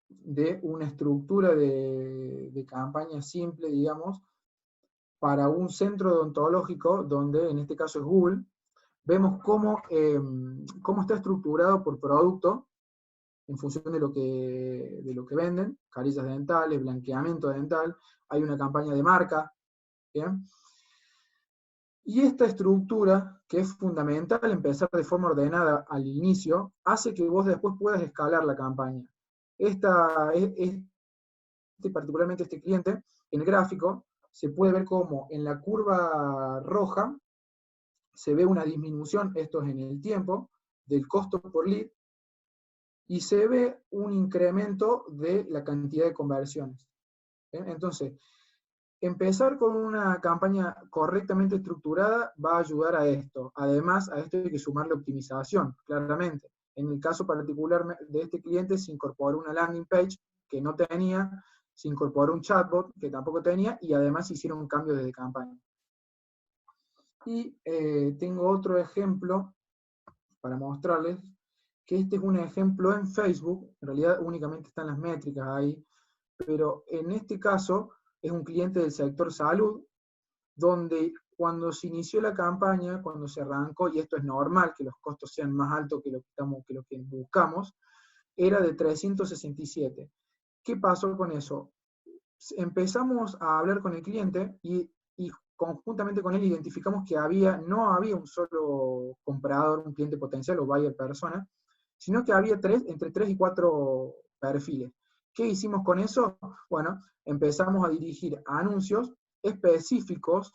de una estructura de campaña simple, digamos, para un centro odontológico, donde en este caso es Google. Vemos cómo está estructurado por producto. en función de lo que venden, carillas dentales, blanqueamiento dental, hay una campaña de marca, ¿bien? Y esta estructura, que es fundamental empezar de forma ordenada al inicio, hace que vos después puedas escalar la campaña. Particularmente este cliente, en el gráfico, se puede ver como en la curva roja se ve una disminución, esto es en el tiempo, del costo por lead, y se ve un incremento de la cantidad de conversiones. ¿Bien? Entonces, empezar con una campaña correctamente estructurada va a ayudar a esto. Además, a esto hay que sumarle optimización, claramente. En el caso particular de este cliente se incorporó una landing page que no tenía, se incorporó un chatbot que tampoco tenía, y además hicieron un cambio de campaña. Y tengo otro ejemplo para mostrarles, que este es un ejemplo en Facebook, en realidad únicamente están las métricas ahí, pero en este caso es un cliente del sector salud, donde cuando se inició la campaña, cuando se arrancó, y esto es normal, que los costos sean más altos que lo que buscamos, era de 367. ¿Qué pasó con eso? Empezamos a hablar con el cliente y conjuntamente con él identificamos que no había un solo comprador, un cliente potencial o buyer persona, sino que había entre 3 y 4 perfiles. ¿Qué hicimos con eso? Bueno, empezamos a dirigir anuncios específicos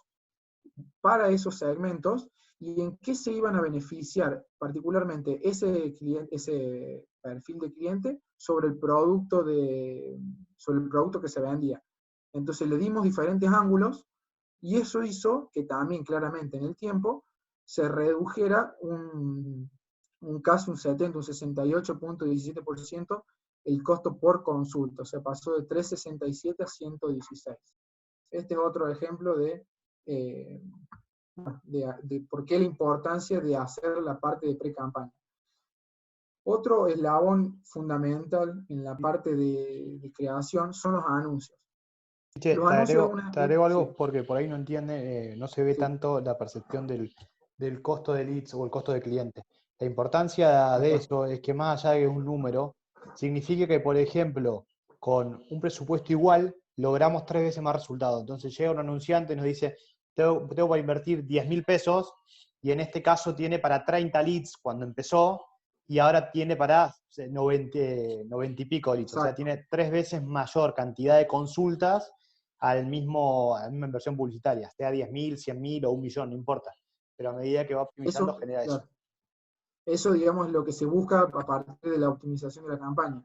para esos segmentos y en qué se iban a beneficiar particularmente ese perfil de cliente sobre el producto que se vendía. Entonces le dimos diferentes ángulos y eso hizo que también claramente en el tiempo se redujera casi un 70, un 68.17% el costo por consulta, o sea, pasó de 367 a 116. Este es otro ejemplo de por qué la importancia de hacer la parte de pre-campaña. Otro eslabón fundamental en la parte de creación son los anuncios. Che, Los te agrego algo sí. porque por ahí no entiende, no se ve Sí. tanto la percepción del costo de leads o el costo de cliente. La importancia de eso es que más allá de un número, significa que, por ejemplo, con un presupuesto igual, logramos 3 veces más resultados. Entonces llega un anunciante y nos dice, tengo para invertir 10.000 pesos, y en este caso tiene para 30 leads cuando empezó, y ahora tiene para 90 y pico leads. Exacto. O sea, tiene 3 veces mayor cantidad de consultas a la misma inversión publicitaria, sea 10.000, 100.000 o 1.000.000, no importa. Pero a medida que va optimizando, genera eso. Claro. Eso, digamos, es lo que se busca a partir de la optimización de la campaña.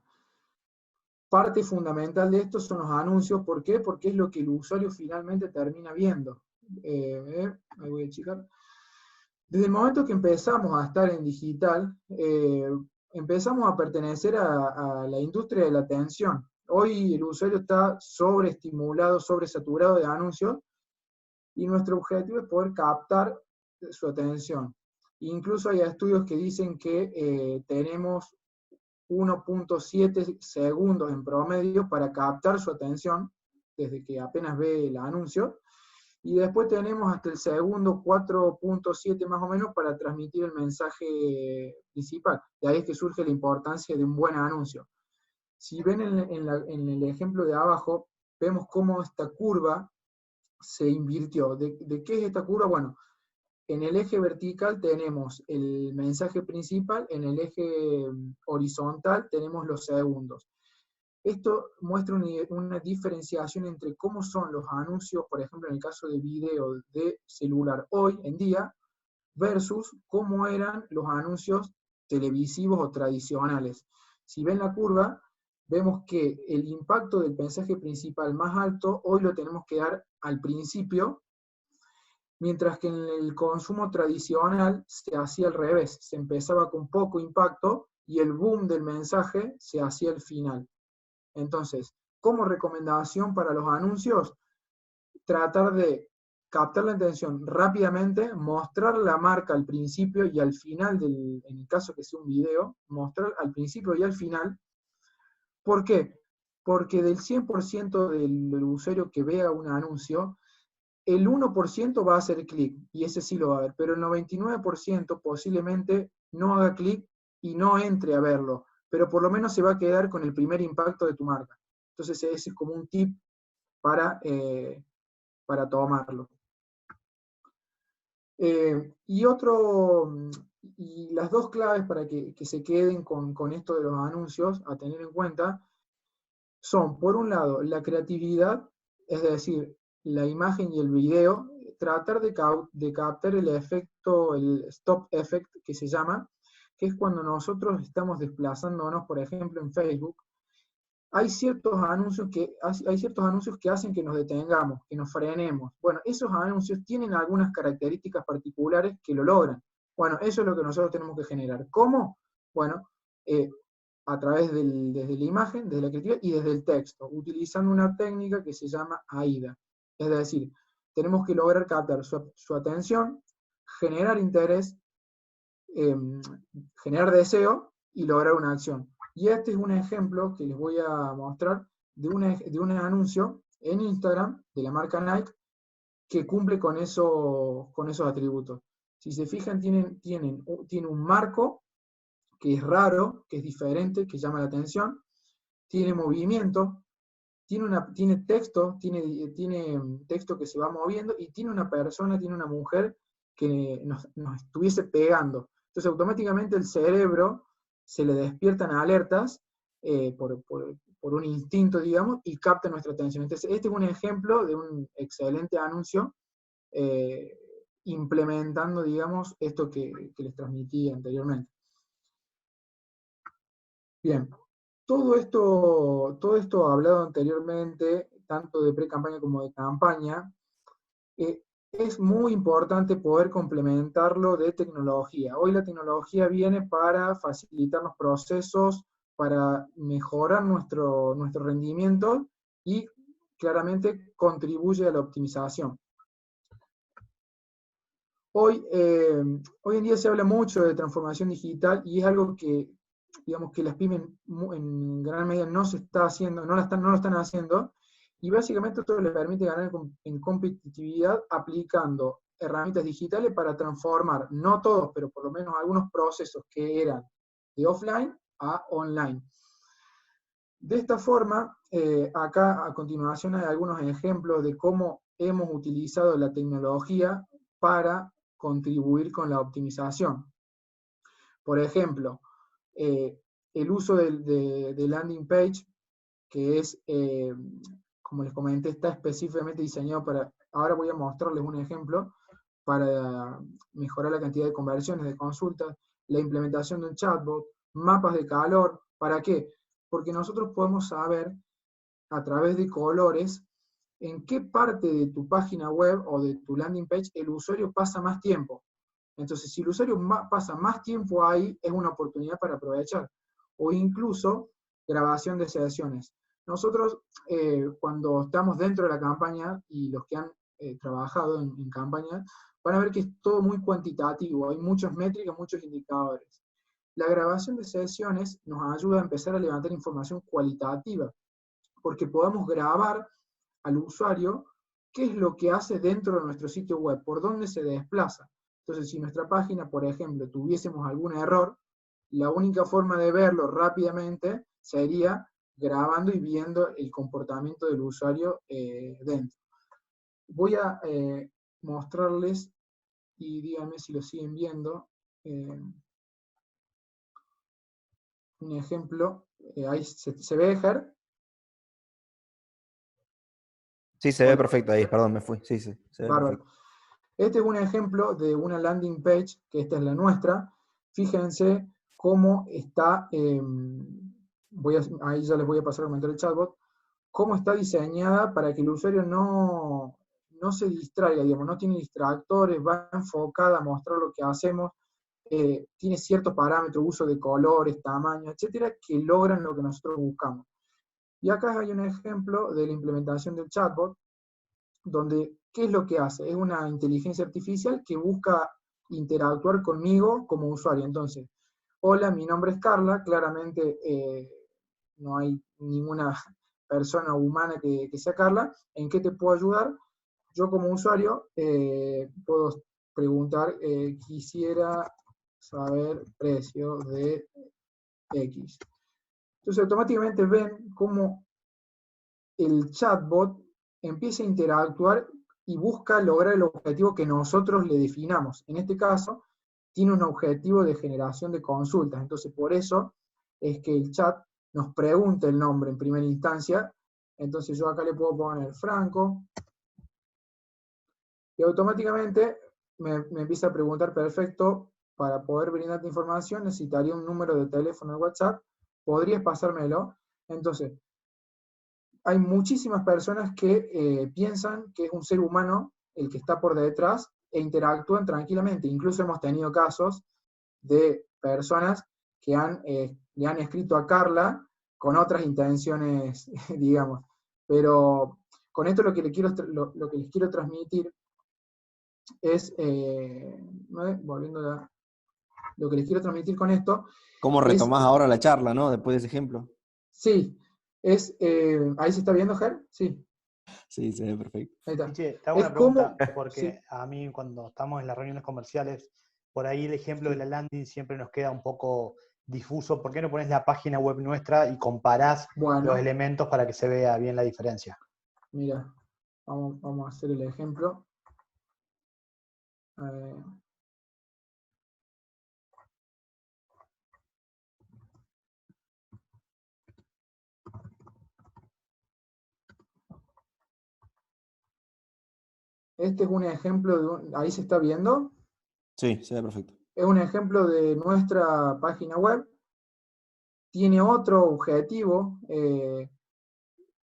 Parte fundamental de esto son los anuncios. ¿Por qué? Porque es lo que el usuario finalmente termina viendo. Ahí voy a checar. Desde el momento que empezamos a estar en digital, empezamos a pertenecer a la industria de la atención. Hoy el usuario está sobreestimulado, sobresaturado de anuncios, y nuestro objetivo es poder captar su atención. Incluso hay estudios que dicen que tenemos 1.7 segundos en promedio para captar su atención, desde que apenas ve el anuncio, y después tenemos hasta el segundo 4.7 más o menos para transmitir el mensaje principal. De ahí es que surge la importancia de un buen anuncio. Si ven en el ejemplo de abajo, vemos cómo esta curva se invirtió. ¿De qué es esta curva? Bueno, en el eje vertical tenemos el mensaje principal, en el eje horizontal tenemos los segundos. Esto muestra una diferenciación entre cómo son los anuncios, por ejemplo, en el caso de video de celular hoy en día, versus cómo eran los anuncios televisivos o tradicionales. Si ven la curva, vemos que el impacto del mensaje principal más alto hoy lo tenemos que dar al principio, mientras que en el consumo tradicional se hacía al revés, se empezaba con poco impacto y el boom del mensaje se hacía al final. Entonces, como recomendación para los anuncios, tratar de captar la atención rápidamente, mostrar la marca al principio y al final, en el caso que sea un video, mostrar al principio y al final. ¿Por qué? Porque del 100% del usuario que vea un anuncio, el 1% va a hacer clic, y ese sí lo va a ver, pero el 99% posiblemente no haga clic y no entre a verlo. pero por lo menos se va a quedar con el primer impacto de tu marca. Entonces ese es como un tip para tomarlo. Y las dos claves para que se queden con esto de los anuncios a tener en cuenta son, por un lado, la creatividad, es decir, la imagen y el video, tratar de captar el efecto, el stop effect que se llama, que es cuando nosotros estamos desplazándonos, por ejemplo, en Facebook. Hay ciertos anuncios que hacen que nos detengamos, que nos frenemos. Bueno, esos anuncios tienen algunas características particulares que lo logran. Bueno, eso es lo que nosotros tenemos que generar. ¿Cómo? Bueno, a través desde la imagen, desde la creatividad y desde el texto, utilizando una técnica que se llama AIDA. Es decir, tenemos que lograr captar su atención, generar interés, generar deseo y lograr una acción. Y este es un ejemplo que les voy a mostrar de un anuncio en Instagram de la marca Nike que cumple con esos atributos. Si se fijan, tiene un marco que es raro, que es diferente, que llama la atención, tiene movimiento, tiene texto que se va moviendo y tiene una mujer que nos estuviese pegando. Entonces automáticamente el cerebro se le despiertan alertas por un instinto, digamos, y capta nuestra atención. Entonces este es un ejemplo de un excelente anuncio implementando, digamos, esto que les transmití anteriormente. Bien, todo esto hablado anteriormente, tanto de pre-campaña como de campaña, es muy importante poder complementarlo de tecnología. Hoy la tecnología viene para facilitarnos procesos, para mejorar nuestro rendimiento y claramente contribuye a la optimización. Hoy en día se habla mucho de transformación digital y es algo que, digamos, que las pymes en gran medida no se está haciendo, no lo están haciendo, y básicamente esto les permite ganar en competitividad aplicando herramientas digitales para transformar, no todos, pero por lo menos algunos procesos que eran de offline a online. De esta forma, acá a continuación hay algunos ejemplos de cómo hemos utilizado la tecnología para contribuir con la optimización. Por ejemplo, el uso de landing page, que es, como les comenté, está específicamente diseñado para, ahora voy a mostrarles un ejemplo, para mejorar la cantidad de conversiones, de consultas, la implementación de un chatbot, mapas de calor. ¿Para qué? Porque nosotros podemos saber a través de colores en qué parte de tu página web o de tu landing page el usuario pasa más tiempo. Entonces, si el usuario pasa más tiempo ahí, es una oportunidad para aprovechar. O incluso grabación de sesiones. Nosotros, cuando estamos dentro de la campaña, y los que han trabajado en campaña, van a ver que es todo muy cuantitativo, hay muchas métricas, muchos indicadores. La grabación de sesiones nos ayuda a empezar a levantar información cualitativa, porque podamos grabar al usuario qué es lo que hace dentro de nuestro sitio web, por dónde se desplaza. Entonces, si nuestra página, por ejemplo, tuviésemos algún error, la única forma de verlo rápidamente sería grabando y viendo el comportamiento del usuario dentro. Voy a mostrarles, y díganme si lo siguen viendo, un ejemplo. Ahí se ve, Ger. Sí, se ve perfecto ahí, perdón, me fui. Sí, se ve perfecto. Este es un ejemplo de una landing page, que esta es la nuestra. Fíjense cómo está, ahí ya les voy a pasar a comentar el chatbot, cómo está diseñada para que el usuario no se distraiga, digamos, no tiene distractores, va enfocada a mostrar lo que hacemos, tiene ciertos parámetros, uso de colores, tamaño, etcétera, que logran lo que nosotros buscamos. Y acá hay un ejemplo de la implementación del chatbot, donde, ¿qué es lo que hace? Es una inteligencia artificial que busca interactuar conmigo como usuario. Entonces, hola, mi nombre es Carla, claramente no hay ninguna persona humana que sea Carla, ¿en qué te puedo ayudar? Yo como usuario puedo preguntar, quisiera saber precio de X. Entonces automáticamente ven cómo el chatbot empieza a interactuar y busca lograr el objetivo que nosotros le definamos. En este caso, tiene un objetivo de generación de consultas. Entonces, por eso es que el chat nos pregunta el nombre en primera instancia. Entonces yo acá le puedo poner Franco, y automáticamente me empieza a preguntar, perfecto, para poder brindarte información necesitaría un número de teléfono de WhatsApp, ¿podrías pasármelo? Entonces, hay muchísimas personas que piensan que es un ser humano el que está por detrás e interactúan tranquilamente. Incluso hemos tenido casos de personas que le han escrito a Carla con otras intenciones, digamos. Pero con esto lo que les quiero transmitir es, lo que les quiero transmitir con esto ¿Cómo es, retomás ahora la charla, no? Después de ese ejemplo. sí, ¿ahí se está viendo, Ger? Sí, Sí, se ve perfecto. ahí está. Chiche, te hago Es una pregunta, como, porque sí, a mí cuando estamos en las reuniones comerciales, por ahí el ejemplo de la landing siempre nos queda un poco difuso. ¿Por qué no pones la página web nuestra y comparás los bueno, elementos para que se vea bien la diferencia? mira, vamos a hacer el ejemplo. Este es un ejemplo ¿ahí se está viendo? Sí, se ve perfecto. Es un ejemplo de nuestra página web. Tiene otro objetivo,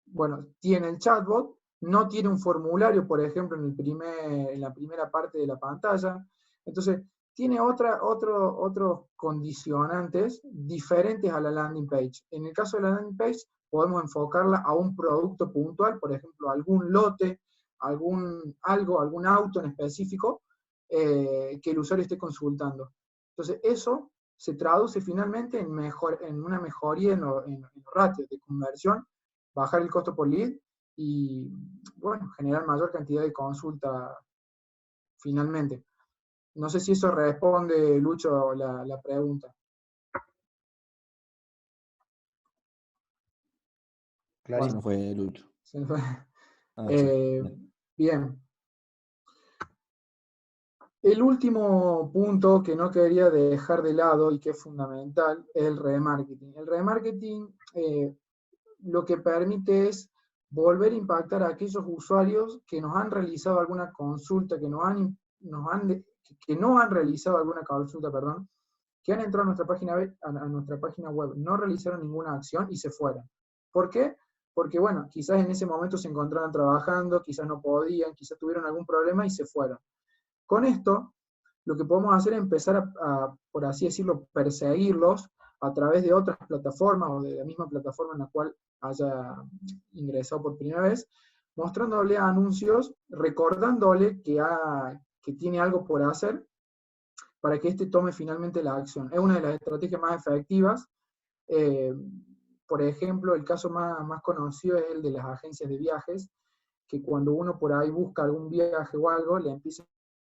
bueno, tiene el chatbot, no tiene un formulario, por ejemplo, en la primera parte de la pantalla. Entonces, tiene otros condicionantes diferentes a la landing page. En el caso de la landing page, podemos enfocarla a un producto puntual, por ejemplo, algún lote, algún auto en específico que el usuario esté consultando. Entonces, eso se traduce finalmente en una mejoría en los ratios de conversión, bajar el costo por lead y, bueno, generar mayor cantidad de consulta finalmente. No sé si eso responde, Lucho, la pregunta. Clarísimo. Se me fue Lucho. Se me fue. Ah, sí. Bien. El último punto que no quería dejar de lado y que es fundamental es el remarketing. El remarketing lo que permite es volver a impactar a aquellos usuarios que nos han realizado alguna consulta, que no han realizado alguna consulta, perdón, que han entrado a nuestra página web, no realizaron ninguna acción y se fueron. ¿Por qué? Porque, bueno, quizás en ese momento se encontraban trabajando, quizás no podían, quizás tuvieron algún problema y se fueron. Con esto, lo que podemos hacer es empezar por así decirlo, perseguirlos a través de otras plataformas o de la misma plataforma en la cual haya ingresado por primera vez, mostrándole anuncios, recordándole que tiene algo por hacer para que éste tome finalmente la acción. Es una de las estrategias más efectivas. Por ejemplo, el caso más conocido es el de las agencias de viajes, que cuando uno por ahí busca algún viaje o algo, le empiezan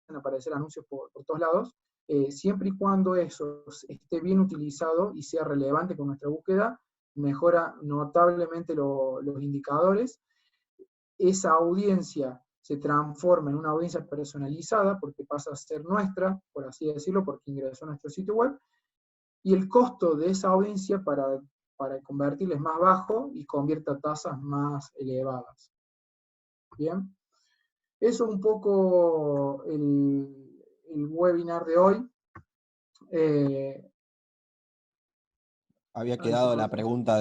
a aparecer anuncios por todos lados, siempre y cuando eso esté bien utilizado y sea relevante con nuestra búsqueda, mejora notablemente los indicadores. Esa audiencia se transforma en una audiencia personalizada porque pasa a ser nuestra, por así decirlo, porque ingresó a nuestro sitio web, y el costo de esa audiencia para convertirla es más bajo y convierte a tasas más elevadas. Bien, eso es un poco el webinar de hoy. Había quedado la pregunta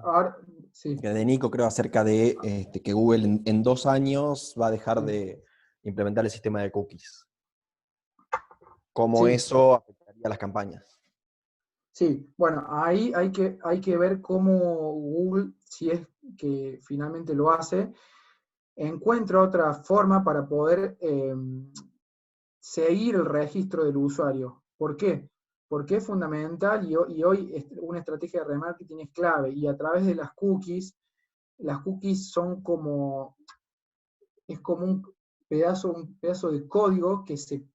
Ahora, sí. de Nico, creo, acerca de que Google en 2 años va a dejar Sí. de implementar el sistema de cookies. ¿Cómo Sí. eso afectaría a las campañas? Sí, bueno, ahí hay que ver cómo Google, si es que finalmente lo hace, encuentra otra forma para poder seguir el registro del usuario. ¿Por qué? Porque es fundamental y hoy una estrategia de remarketing es clave, y a través de las cookies son como un pedazo de código que se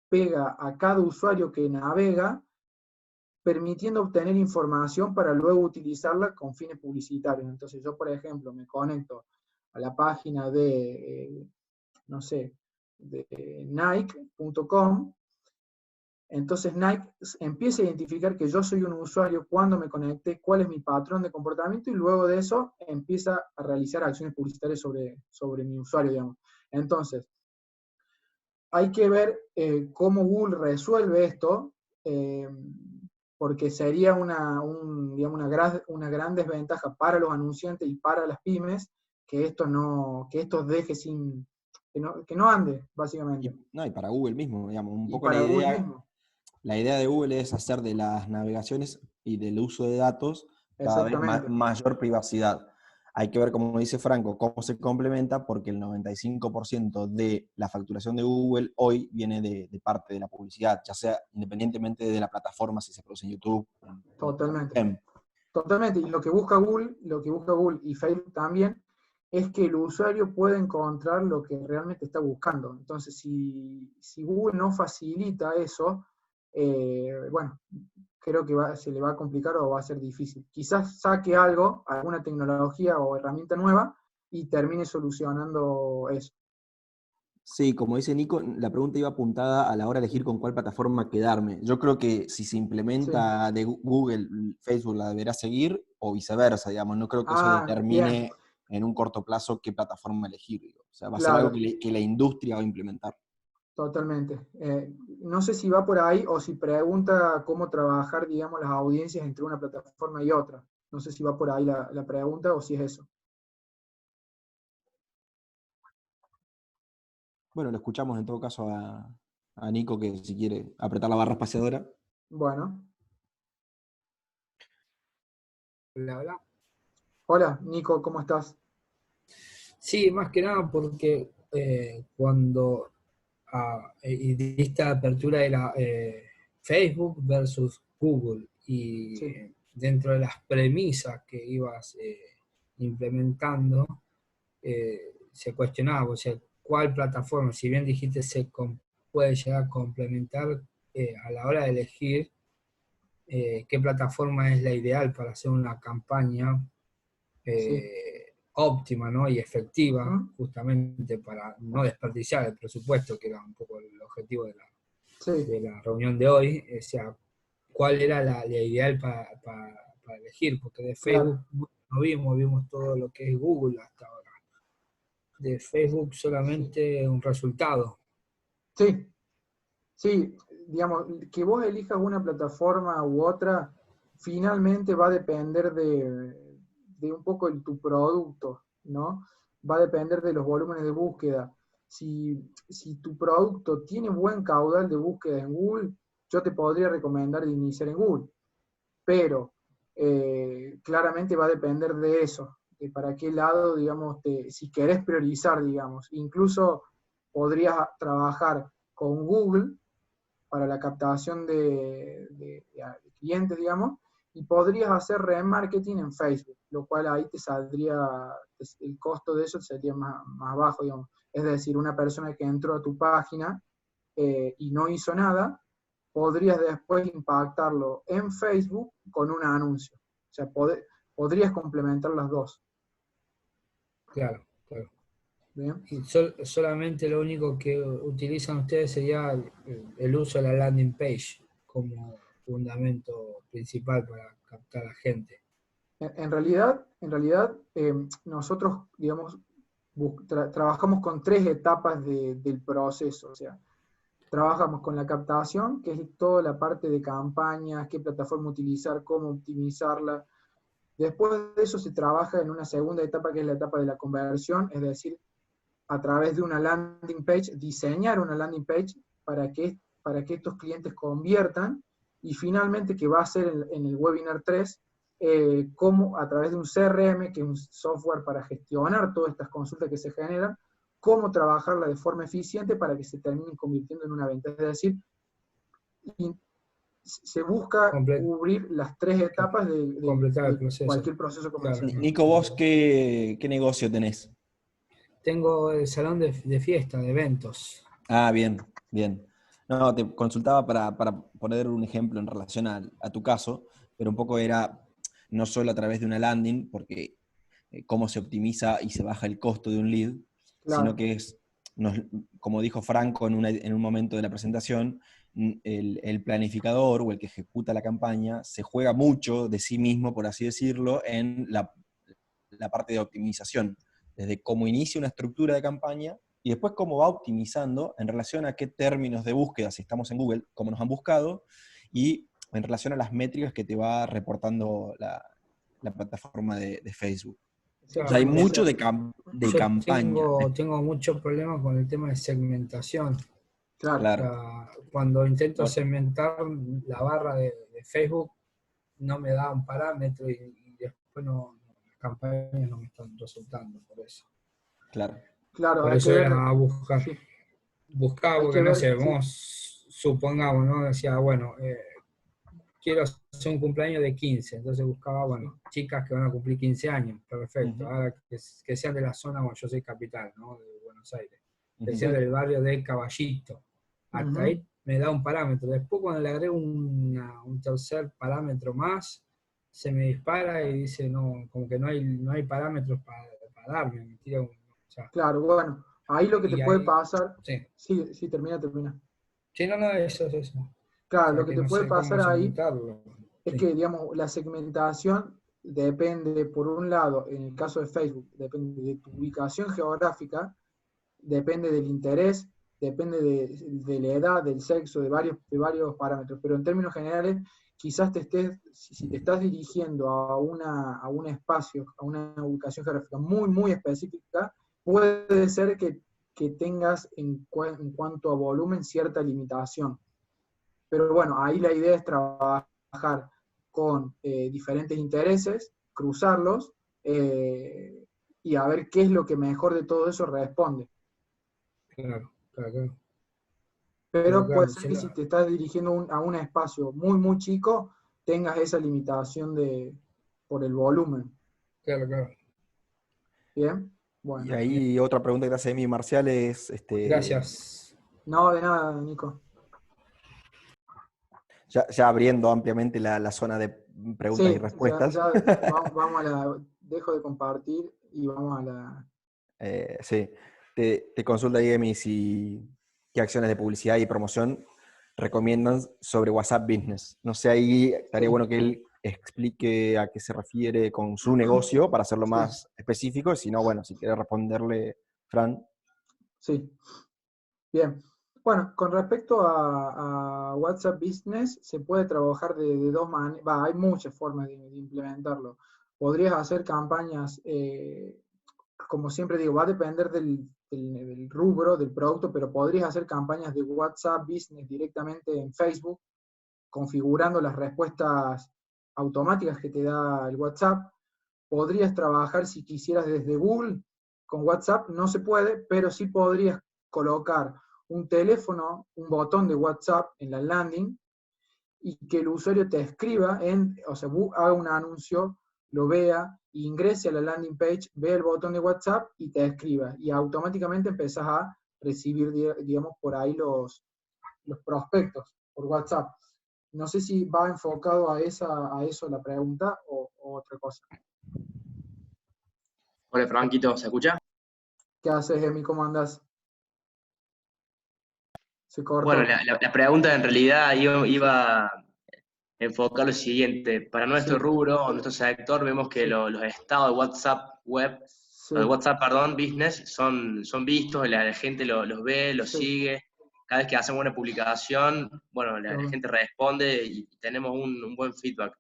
pega a cada usuario que navega permitiendo obtener información para luego utilizarla con fines publicitarios. Entonces yo, por ejemplo, me conecto a la página de, no sé, de Nike.com, entonces Nike empieza a identificar que yo soy un usuario cuando me conecté, cuál es mi patrón de comportamiento, y luego de eso empieza a realizar acciones publicitarias sobre mi usuario, digamos. Entonces, hay que ver cómo Google resuelve esto, porque sería digamos, una gran desventaja para los anunciantes y para las pymes que esto deje sin, que no ande, básicamente. Y para Google mismo, digamos, un Y poco para Google mismo, la idea de Google es hacer de las navegaciones y del uso de datos cada vez exactamente. mayor privacidad. Hay que ver, como dice Franco, cómo se complementa, porque el 95% de la facturación de Google hoy viene de parte de la publicidad, ya sea independientemente de la plataforma, si se produce en YouTube. Totalmente. Totalmente. Y lo que busca Google y Facebook también, es que el usuario pueda encontrar lo que realmente está buscando. Entonces, si Google no facilita eso, bueno, creo que se le va a complicar o va a ser difícil. Quizás saque algo, alguna tecnología o herramienta nueva, y termine solucionando eso. Sí, como dice Nico, la pregunta iba apuntada a la hora de elegir con cuál plataforma quedarme. Yo creo que si se implementa de Google, Facebook la deberá seguir, o viceversa, digamos. No creo que eso Bien, determine en un corto plazo qué plataforma elegir, digo. O sea, va a ser algo claro, que la industria va a implementar. totalmente. No sé si va por ahí o si pregunta cómo trabajar, digamos, las audiencias entre una plataforma y otra. No sé si va por ahí la pregunta o si es eso. Bueno, lo escuchamos en todo caso a Nico, que si quiere apretar la barra espaciadora. Bueno. Hola. Hola, Nico, ¿cómo estás? Sí, más que nada porque cuando diste la apertura de la Facebook versus Google y Sí. Dentro de las premisas que ibas implementando, se cuestionaba, o sea, cuál plataforma, si bien dijiste puede llegar a complementar a la hora de elegir qué plataforma es la ideal para hacer una campaña Sí. óptima, ¿no? Y efectiva, ¿Mm? justamente para no desperdiciar el presupuesto, que era un poco el objetivo de Sí, la reunión de hoy, o sea, cuál era la ideal para elegir, porque de Facebook claro. no vimos todo lo que es Google hasta ahora. De Facebook Sí. solamente un resultado. Sí, sí, digamos, que vos elijas una plataforma u otra, finalmente va a depender de un poco tu producto, ¿no? Va a depender de los volúmenes de búsqueda. Si tu producto tiene buen caudal de búsqueda en Google, yo te podría recomendar de iniciar en Google, pero claramente va a depender de eso, de para qué lado, digamos, si querés priorizar, digamos. Incluso podrías trabajar con Google para la captación de clientes, digamos, y podrías hacer remarketing en Facebook, lo cual ahí te saldría, el costo de eso sería más bajo, digamos. Es decir, una persona que entró a tu página y no hizo nada, podrías después impactarlo en Facebook con un anuncio. O sea, podrías complementar las dos. Claro, claro. ¿Bien? Y solamente lo único que utilizan ustedes sería el uso de la landing page como fundamento principal para captar a la gente. En realidad, nosotros, digamos, trabajamos con 3 etapas del proceso. O sea, trabajamos con la captación, que es toda la parte de campañas, qué plataforma utilizar, cómo optimizarla. Después de eso se trabaja en una segunda etapa, que es la etapa de la conversión, es decir, a través de una landing page, diseñar una landing page para que estos clientes conviertan, y finalmente, que va a ser en el webinar 3, cómo a través de un CRM, que es un software para gestionar todas estas consultas que se generan, cómo trabajarla de forma eficiente para que se terminen convirtiendo en una venta. Es decir, se busca cubrir las 3 etapas completar el de proceso. cualquier proceso comercial. Claro. Nico, ¿vos qué negocio tenés? Tengo el salón de fiesta, de eventos. Ah, bien, bien. No, te consultaba para poner un ejemplo en relación a tu caso, pero un poco era no solo a través de una landing, porque cómo se optimiza y se baja el costo de un lead, sino Claro, que es, como dijo Franco en un momento de la presentación, el planificador o el que ejecuta la campaña se juega mucho de sí mismo, por así decirlo, en la parte de optimización, desde cómo inicia una estructura de campaña y después cómo va optimizando en relación a qué términos de búsqueda, si estamos en Google, cómo nos han buscado, y en relación a las métricas que te va reportando la plataforma de Facebook. O sea, Claro, hay no, mucho de yo campaña. tengo muchos problemas con el tema de segmentación. O claro. Claro. sea, cuando intento Bueno, segmentar la barra de Facebook, no me da un parámetro y después las campañas no me están resultando por eso. claro. Claro, Por hay que eso ver, era buscar. sí, Buscaba hay porque que no ver, sé, sí. supongamos, ¿no? Decía, bueno, quiero hacer un cumpleaños de 15, entonces buscaba, Sí. bueno, chicas que van a cumplir 15 años, perfecto. Ujú, Ahora que sean de la zona, bueno, yo soy capital, ¿no? De Buenos Aires. Que ujú. sean Sí. del barrio de Caballito. Hasta Ujú. ahí me da un parámetro. Después cuando le agrego un tercer parámetro más, se me dispara y dice, no, como que no hay parámetros para darme, me tira o sea, Claro, bueno, ahí lo que te y puede ahí, pasar, sí. sí, sí, termina. Sí, no, eso es eso. O Claro, sea, lo que que te no puede sé cómo pasar ahí segmentarlo. es Sí, que, digamos, la segmentación depende, por un lado, en el caso de Facebook, depende de tu ubicación geográfica, depende del interés, depende de la edad, del sexo, de varios parámetros, pero en términos generales, quizás si te estás dirigiendo a un espacio, a una ubicación geográfica muy, muy específica, puede ser que tengas en cuanto a volumen cierta limitación. Pero bueno, ahí la idea es trabajar con diferentes intereses, cruzarlos y a ver qué es lo que mejor de todo eso responde. claro, claro. Pero Pero puede claro, ser que si te estás dirigiendo a un espacio muy, muy chico, tengas esa limitación por el volumen. claro. ¿Bien? Y Bueno. ahí otra pregunta que te hace Emi Marcial es, Gracias. No, de nada, Nico. ya abriendo ampliamente la zona de preguntas y Sí, ya, respuestas. ya vamos dejo de compartir y vamos a la... Sí, te consulta ahí, Emi, qué acciones de publicidad y promoción recomiendan sobre WhatsApp Business. No sé, ahí estaría Sí, bueno que él explique a qué se refiere con su negocio para hacerlo sí, más específico. Si no, bueno, si quiere responderle, Fran. sí. Bien. Bueno, con respecto a WhatsApp Business, se puede trabajar de dos maneras. Hay muchas formas de implementarlo. Podrías hacer campañas, como siempre digo, va a depender del rubro, del producto, pero podrías hacer campañas de WhatsApp Business directamente en Facebook, configurando las respuestas automáticas que te da el WhatsApp. Podrías trabajar si quisieras desde Google con WhatsApp, no se puede, pero sí podrías colocar un teléfono, un botón de WhatsApp en la landing y que el usuario te escriba, o sea, haga un anuncio, lo vea, ingrese a la landing page, vea el botón de WhatsApp y te escriba. Y automáticamente empezás a recibir, digamos, por ahí los prospectos por WhatsApp. No sé si va enfocado a eso la pregunta o otra cosa. Hola, Franquito, ¿se escucha? ¿Qué haces, Emi? ¿Cómo andás? Se Bueno, cortó. la pregunta en realidad iba a enfocar lo siguiente. Para nuestro Sí, rubro o nuestro sector, vemos que sí, los estados de WhatsApp web, sí, de WhatsApp, perdón, business, son vistos, la gente los ve, los sí. sigue. Cada vez que hacemos una publicación, bueno, la Lo ven. gente responde y tenemos un buen feedback.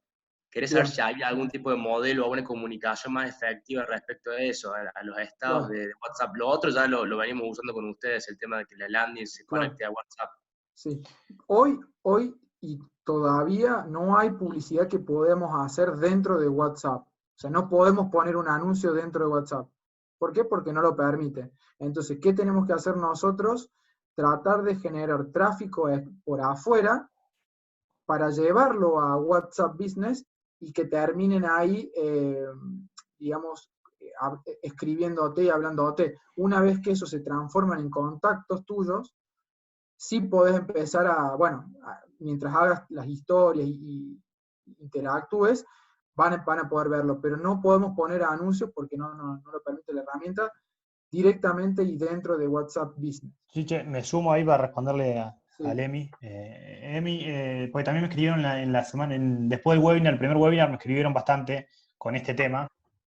¿Querés saber Bien, si hay algún tipo de modelo o alguna comunicación más efectiva respecto a eso, a los estados claro, de WhatsApp? Lo otro ya lo venimos usando con ustedes, el tema de que la landing se claro. conecte a WhatsApp. Sí. Hoy y todavía no hay publicidad que podemos hacer dentro de WhatsApp. O sea, no podemos poner un anuncio dentro de WhatsApp. ¿Por qué? Porque no lo permite. Entonces, ¿qué tenemos que hacer nosotros? Tratar de generar tráfico por afuera para llevarlo a WhatsApp Business y que terminen ahí, digamos, escribiéndote y hablándote. Una vez que eso se transforma en contactos tuyos, sí podés empezar mientras hagas las historias y interactúes, van a poder verlo, pero no podemos poner anuncios porque no lo permite la herramienta directamente y dentro de WhatsApp Business. Chiche, me sumo ahí para responderle Sí. al Emi. Porque también me escribieron en la semana, después del webinar, el primer webinar, me escribieron bastante con este tema.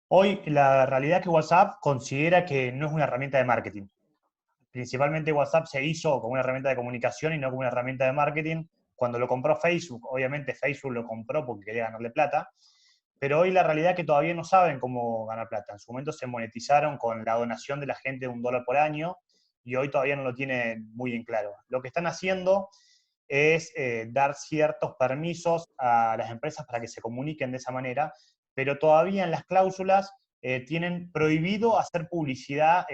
Hoy la realidad es que WhatsApp considera que no es una herramienta de marketing. Principalmente WhatsApp se hizo como una herramienta de comunicación y no como una herramienta de marketing. Cuando lo compró Facebook, obviamente Facebook lo compró porque quería ganarle plata, pero hoy la realidad es que todavía no saben cómo ganar plata. En su momento se monetizaron con la donación de la gente de $1 por año y hoy todavía no lo tienen muy en claro. Lo que están haciendo es dar ciertos permisos a las empresas para que se comuniquen de esa manera, pero todavía en las cláusulas tienen prohibido hacer publicidad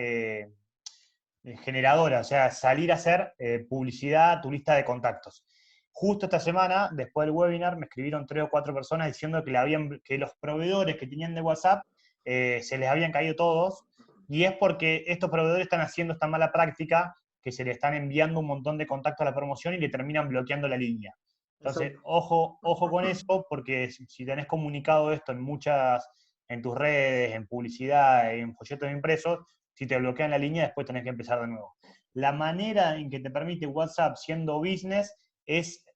generadora, o sea, salir a hacer publicidad a tu lista de contactos. Justo esta semana, después del webinar, me escribieron 3 o 4 personas diciendo que los proveedores que tenían de WhatsApp se les habían caído todos, y es porque estos proveedores están haciendo esta mala práctica que se le están enviando un montón de contactos a la promoción y le terminan bloqueando la línea. Entonces, ojo con eso, porque si tenés comunicado esto en tus redes, en publicidad, en folletos impresos, si te bloquean la línea, después tenés que empezar de nuevo. La manera en que te permite WhatsApp siendo business es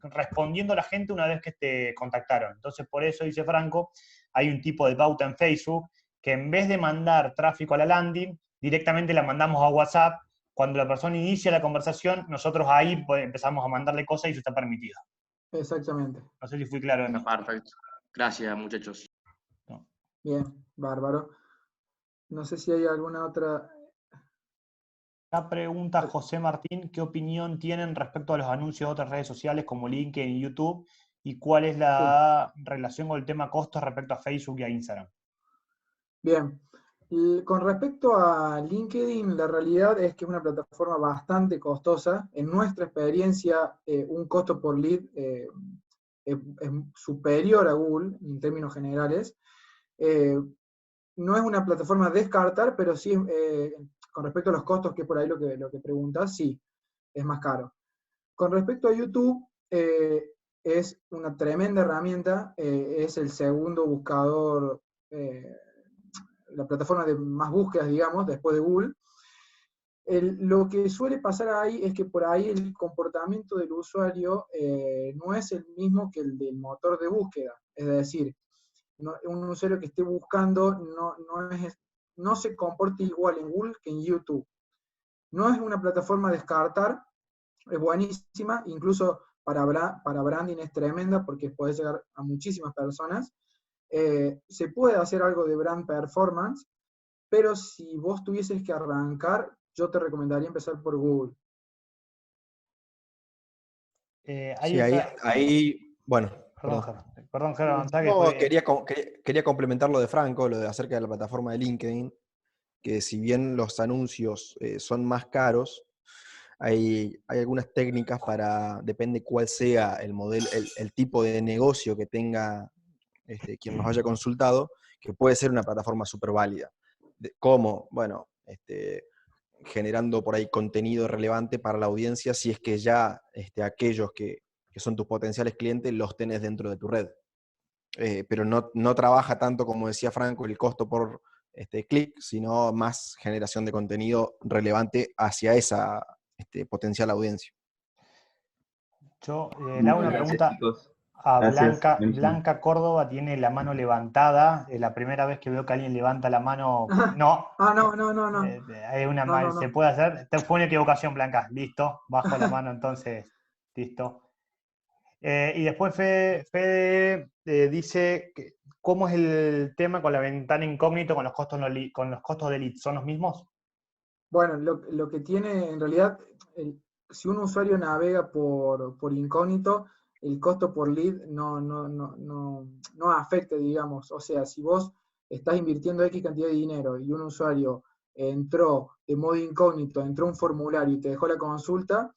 respondiendo a la gente una vez que te contactaron. Entonces, por eso, dice Franco, hay un tipo de pauta en Facebook que en vez de mandar tráfico a la landing, directamente la mandamos a WhatsApp. Cuando la persona inicia la conversación, nosotros ahí empezamos a mandarle cosas y eso está permitido. Exactamente. No sé si fui claro. Perfecto. Gracias, muchachos. No. Bien, bárbaro. No sé si hay alguna otra. La pregunta José Martín, ¿qué opinión tienen respecto a los anuncios de otras redes sociales como LinkedIn y YouTube? ¿Y cuál es la relación con el tema costos respecto a Facebook y a Instagram? Bien. Con respecto a LinkedIn, la realidad es que es una plataforma bastante costosa. En nuestra experiencia, un costo por lead es superior a Google en términos generales. No es una plataforma a descartar, pero sí, con respecto a los costos, que es por ahí lo que preguntas, sí, es más caro. Con respecto a YouTube, es una tremenda herramienta, es el segundo buscador, la plataforma de más búsquedas, digamos, después de Google. Lo que suele pasar ahí es que por ahí el comportamiento del usuario no es el mismo que el del motor de búsqueda. Es decir, un usuario que esté buscando no se comporta igual en Google que en YouTube. No es una plataforma a descartar, es buenísima, incluso para branding es tremenda porque puede llegar a muchísimas personas. Se puede hacer algo de brand performance, pero si vos tuvieses que arrancar, yo te recomendaría empezar por Google. Sí, ahí, bueno. Perdón, Gerardo. No, quería complementar lo de Franco, lo de acerca de la plataforma de LinkedIn, que si bien los anuncios son más caros, hay algunas técnicas depende cuál sea el modelo, el tipo de negocio que tenga quien nos haya consultado, que puede ser una plataforma súper válida. ¿Cómo? Bueno, generando por ahí contenido relevante para la audiencia, si es que ya aquellos que son tus potenciales clientes los tenés dentro de tu red. Pero no trabaja tanto, como decía Franco, el costo por clic, sino más generación de contenido relevante hacia esa potencial audiencia. Yo le hago una pregunta a Blanca. Blanca Córdoba tiene la mano levantada. Es la primera vez que veo que alguien levanta la mano. No. No. ¿Se puede hacer? Fue una equivocación, Blanca. Listo. Bajo la mano, entonces. Listo. Y después Fede dice, ¿cómo es el tema con la ventana incógnito con los costos de lead? ¿Son los mismos? Bueno, lo que tiene en realidad, si un usuario navega por incógnito, el costo por lead no afecta, digamos. O sea, si vos estás invirtiendo X cantidad de dinero y un usuario entró de modo incógnito, entró a un formulario y te dejó la consulta,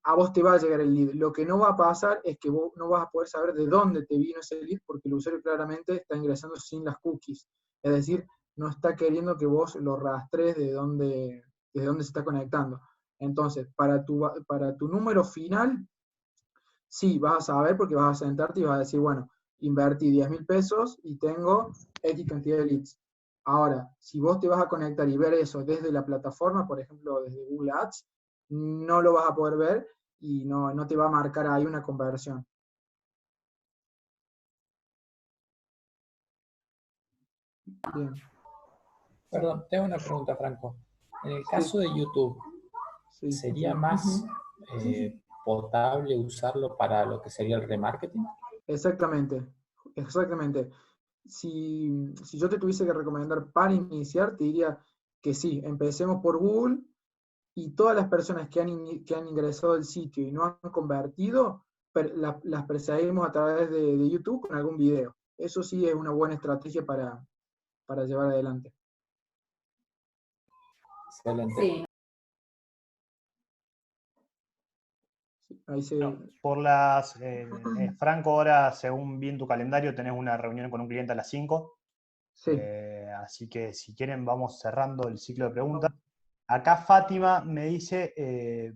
a vos te va a llegar el lead. Lo que no va a pasar es que vos no vas a poder saber de dónde te vino ese lead, porque el usuario claramente está ingresando sin las cookies. Es decir, no está queriendo que vos lo rastres desde dónde se está conectando. Entonces, para tu número final, sí, vas a saber porque vas a sentarte y vas a decir, bueno, invertí 10.000 pesos y tengo X cantidad de leads. Ahora, si vos te vas a conectar y ver eso desde la plataforma, por ejemplo, desde Google Ads, no lo vas a poder ver y no te va a marcar ahí una conversión. Bien. Perdón, tengo una pregunta, Franco. En el Sí. caso de YouTube, Sí. ¿sería más potable usarlo para lo que sería el remarketing? Exactamente, exactamente. Si yo te tuviese que recomendar para iniciar, te diría que sí, empecemos por Google y todas las personas que han ingresado al sitio y no han convertido, las perseguimos a través de YouTube con algún video. Eso sí es una buena estrategia para llevar adelante. Excelente. Sí. Ahí se... No, por las, Franco, ahora, según vi en tu calendario, tenés una reunión con un cliente a las 5. Sí. Así que si quieren vamos cerrando el ciclo de preguntas. Acá Fátima me dice,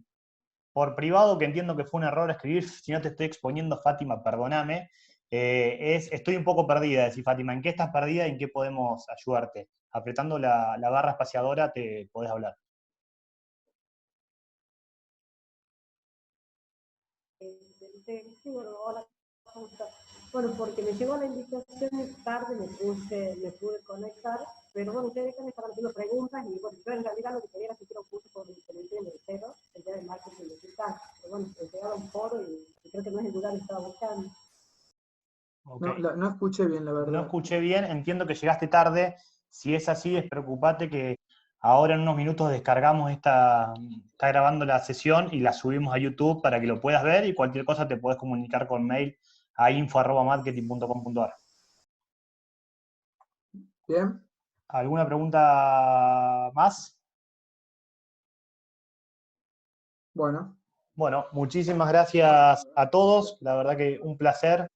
por privado, que entiendo que fue un error escribir, si no te estoy exponiendo, Fátima, perdóname, estoy un poco perdida, decir, Fátima, ¿en qué estás perdida y en qué podemos ayudarte? Apretando la barra espaciadora te podés hablar. Sí, bueno, hola, ¿cómo estás? Bueno, porque me llegó la invitación tarde, me pude conectar, pero bueno, ustedes me estaban haciendo preguntas y bueno, yo en realidad lo que quería era que un curso por diferencia de cero, el día de marketing digital, pero bueno, me llegaba un foro y creo que no es el lugar que estaba buscando. Okay. No escuché bien, la verdad. No escuché bien, entiendo que llegaste tarde. Si es así, despreocupate que ahora en unos minutos descargamos está grabando la sesión y la subimos a YouTube para que lo puedas ver y cualquier cosa te podés comunicar con mail a info@marketing.com.ar. Bien. ¿Alguna pregunta más? Bueno. Bueno, muchísimas gracias a todos. La verdad que un placer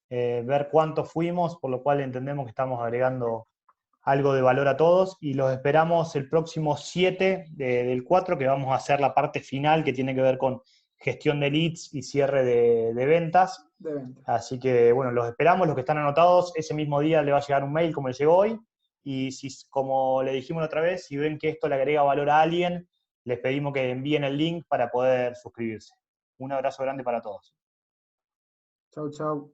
ver cuántos fuimos, por lo cual entendemos que estamos agregando algo de valor a todos y los esperamos el próximo 7 del 4, que vamos a hacer la parte final que tiene que ver con gestión de leads y cierre de ventas. Así que, bueno, los esperamos, los que están anotados, ese mismo día le va a llegar un mail como le llegó hoy y si, como le dijimos la otra vez, si ven que esto le agrega valor a alguien, les pedimos que envíen el link para poder suscribirse. Un abrazo grande para todos. Chau, chau.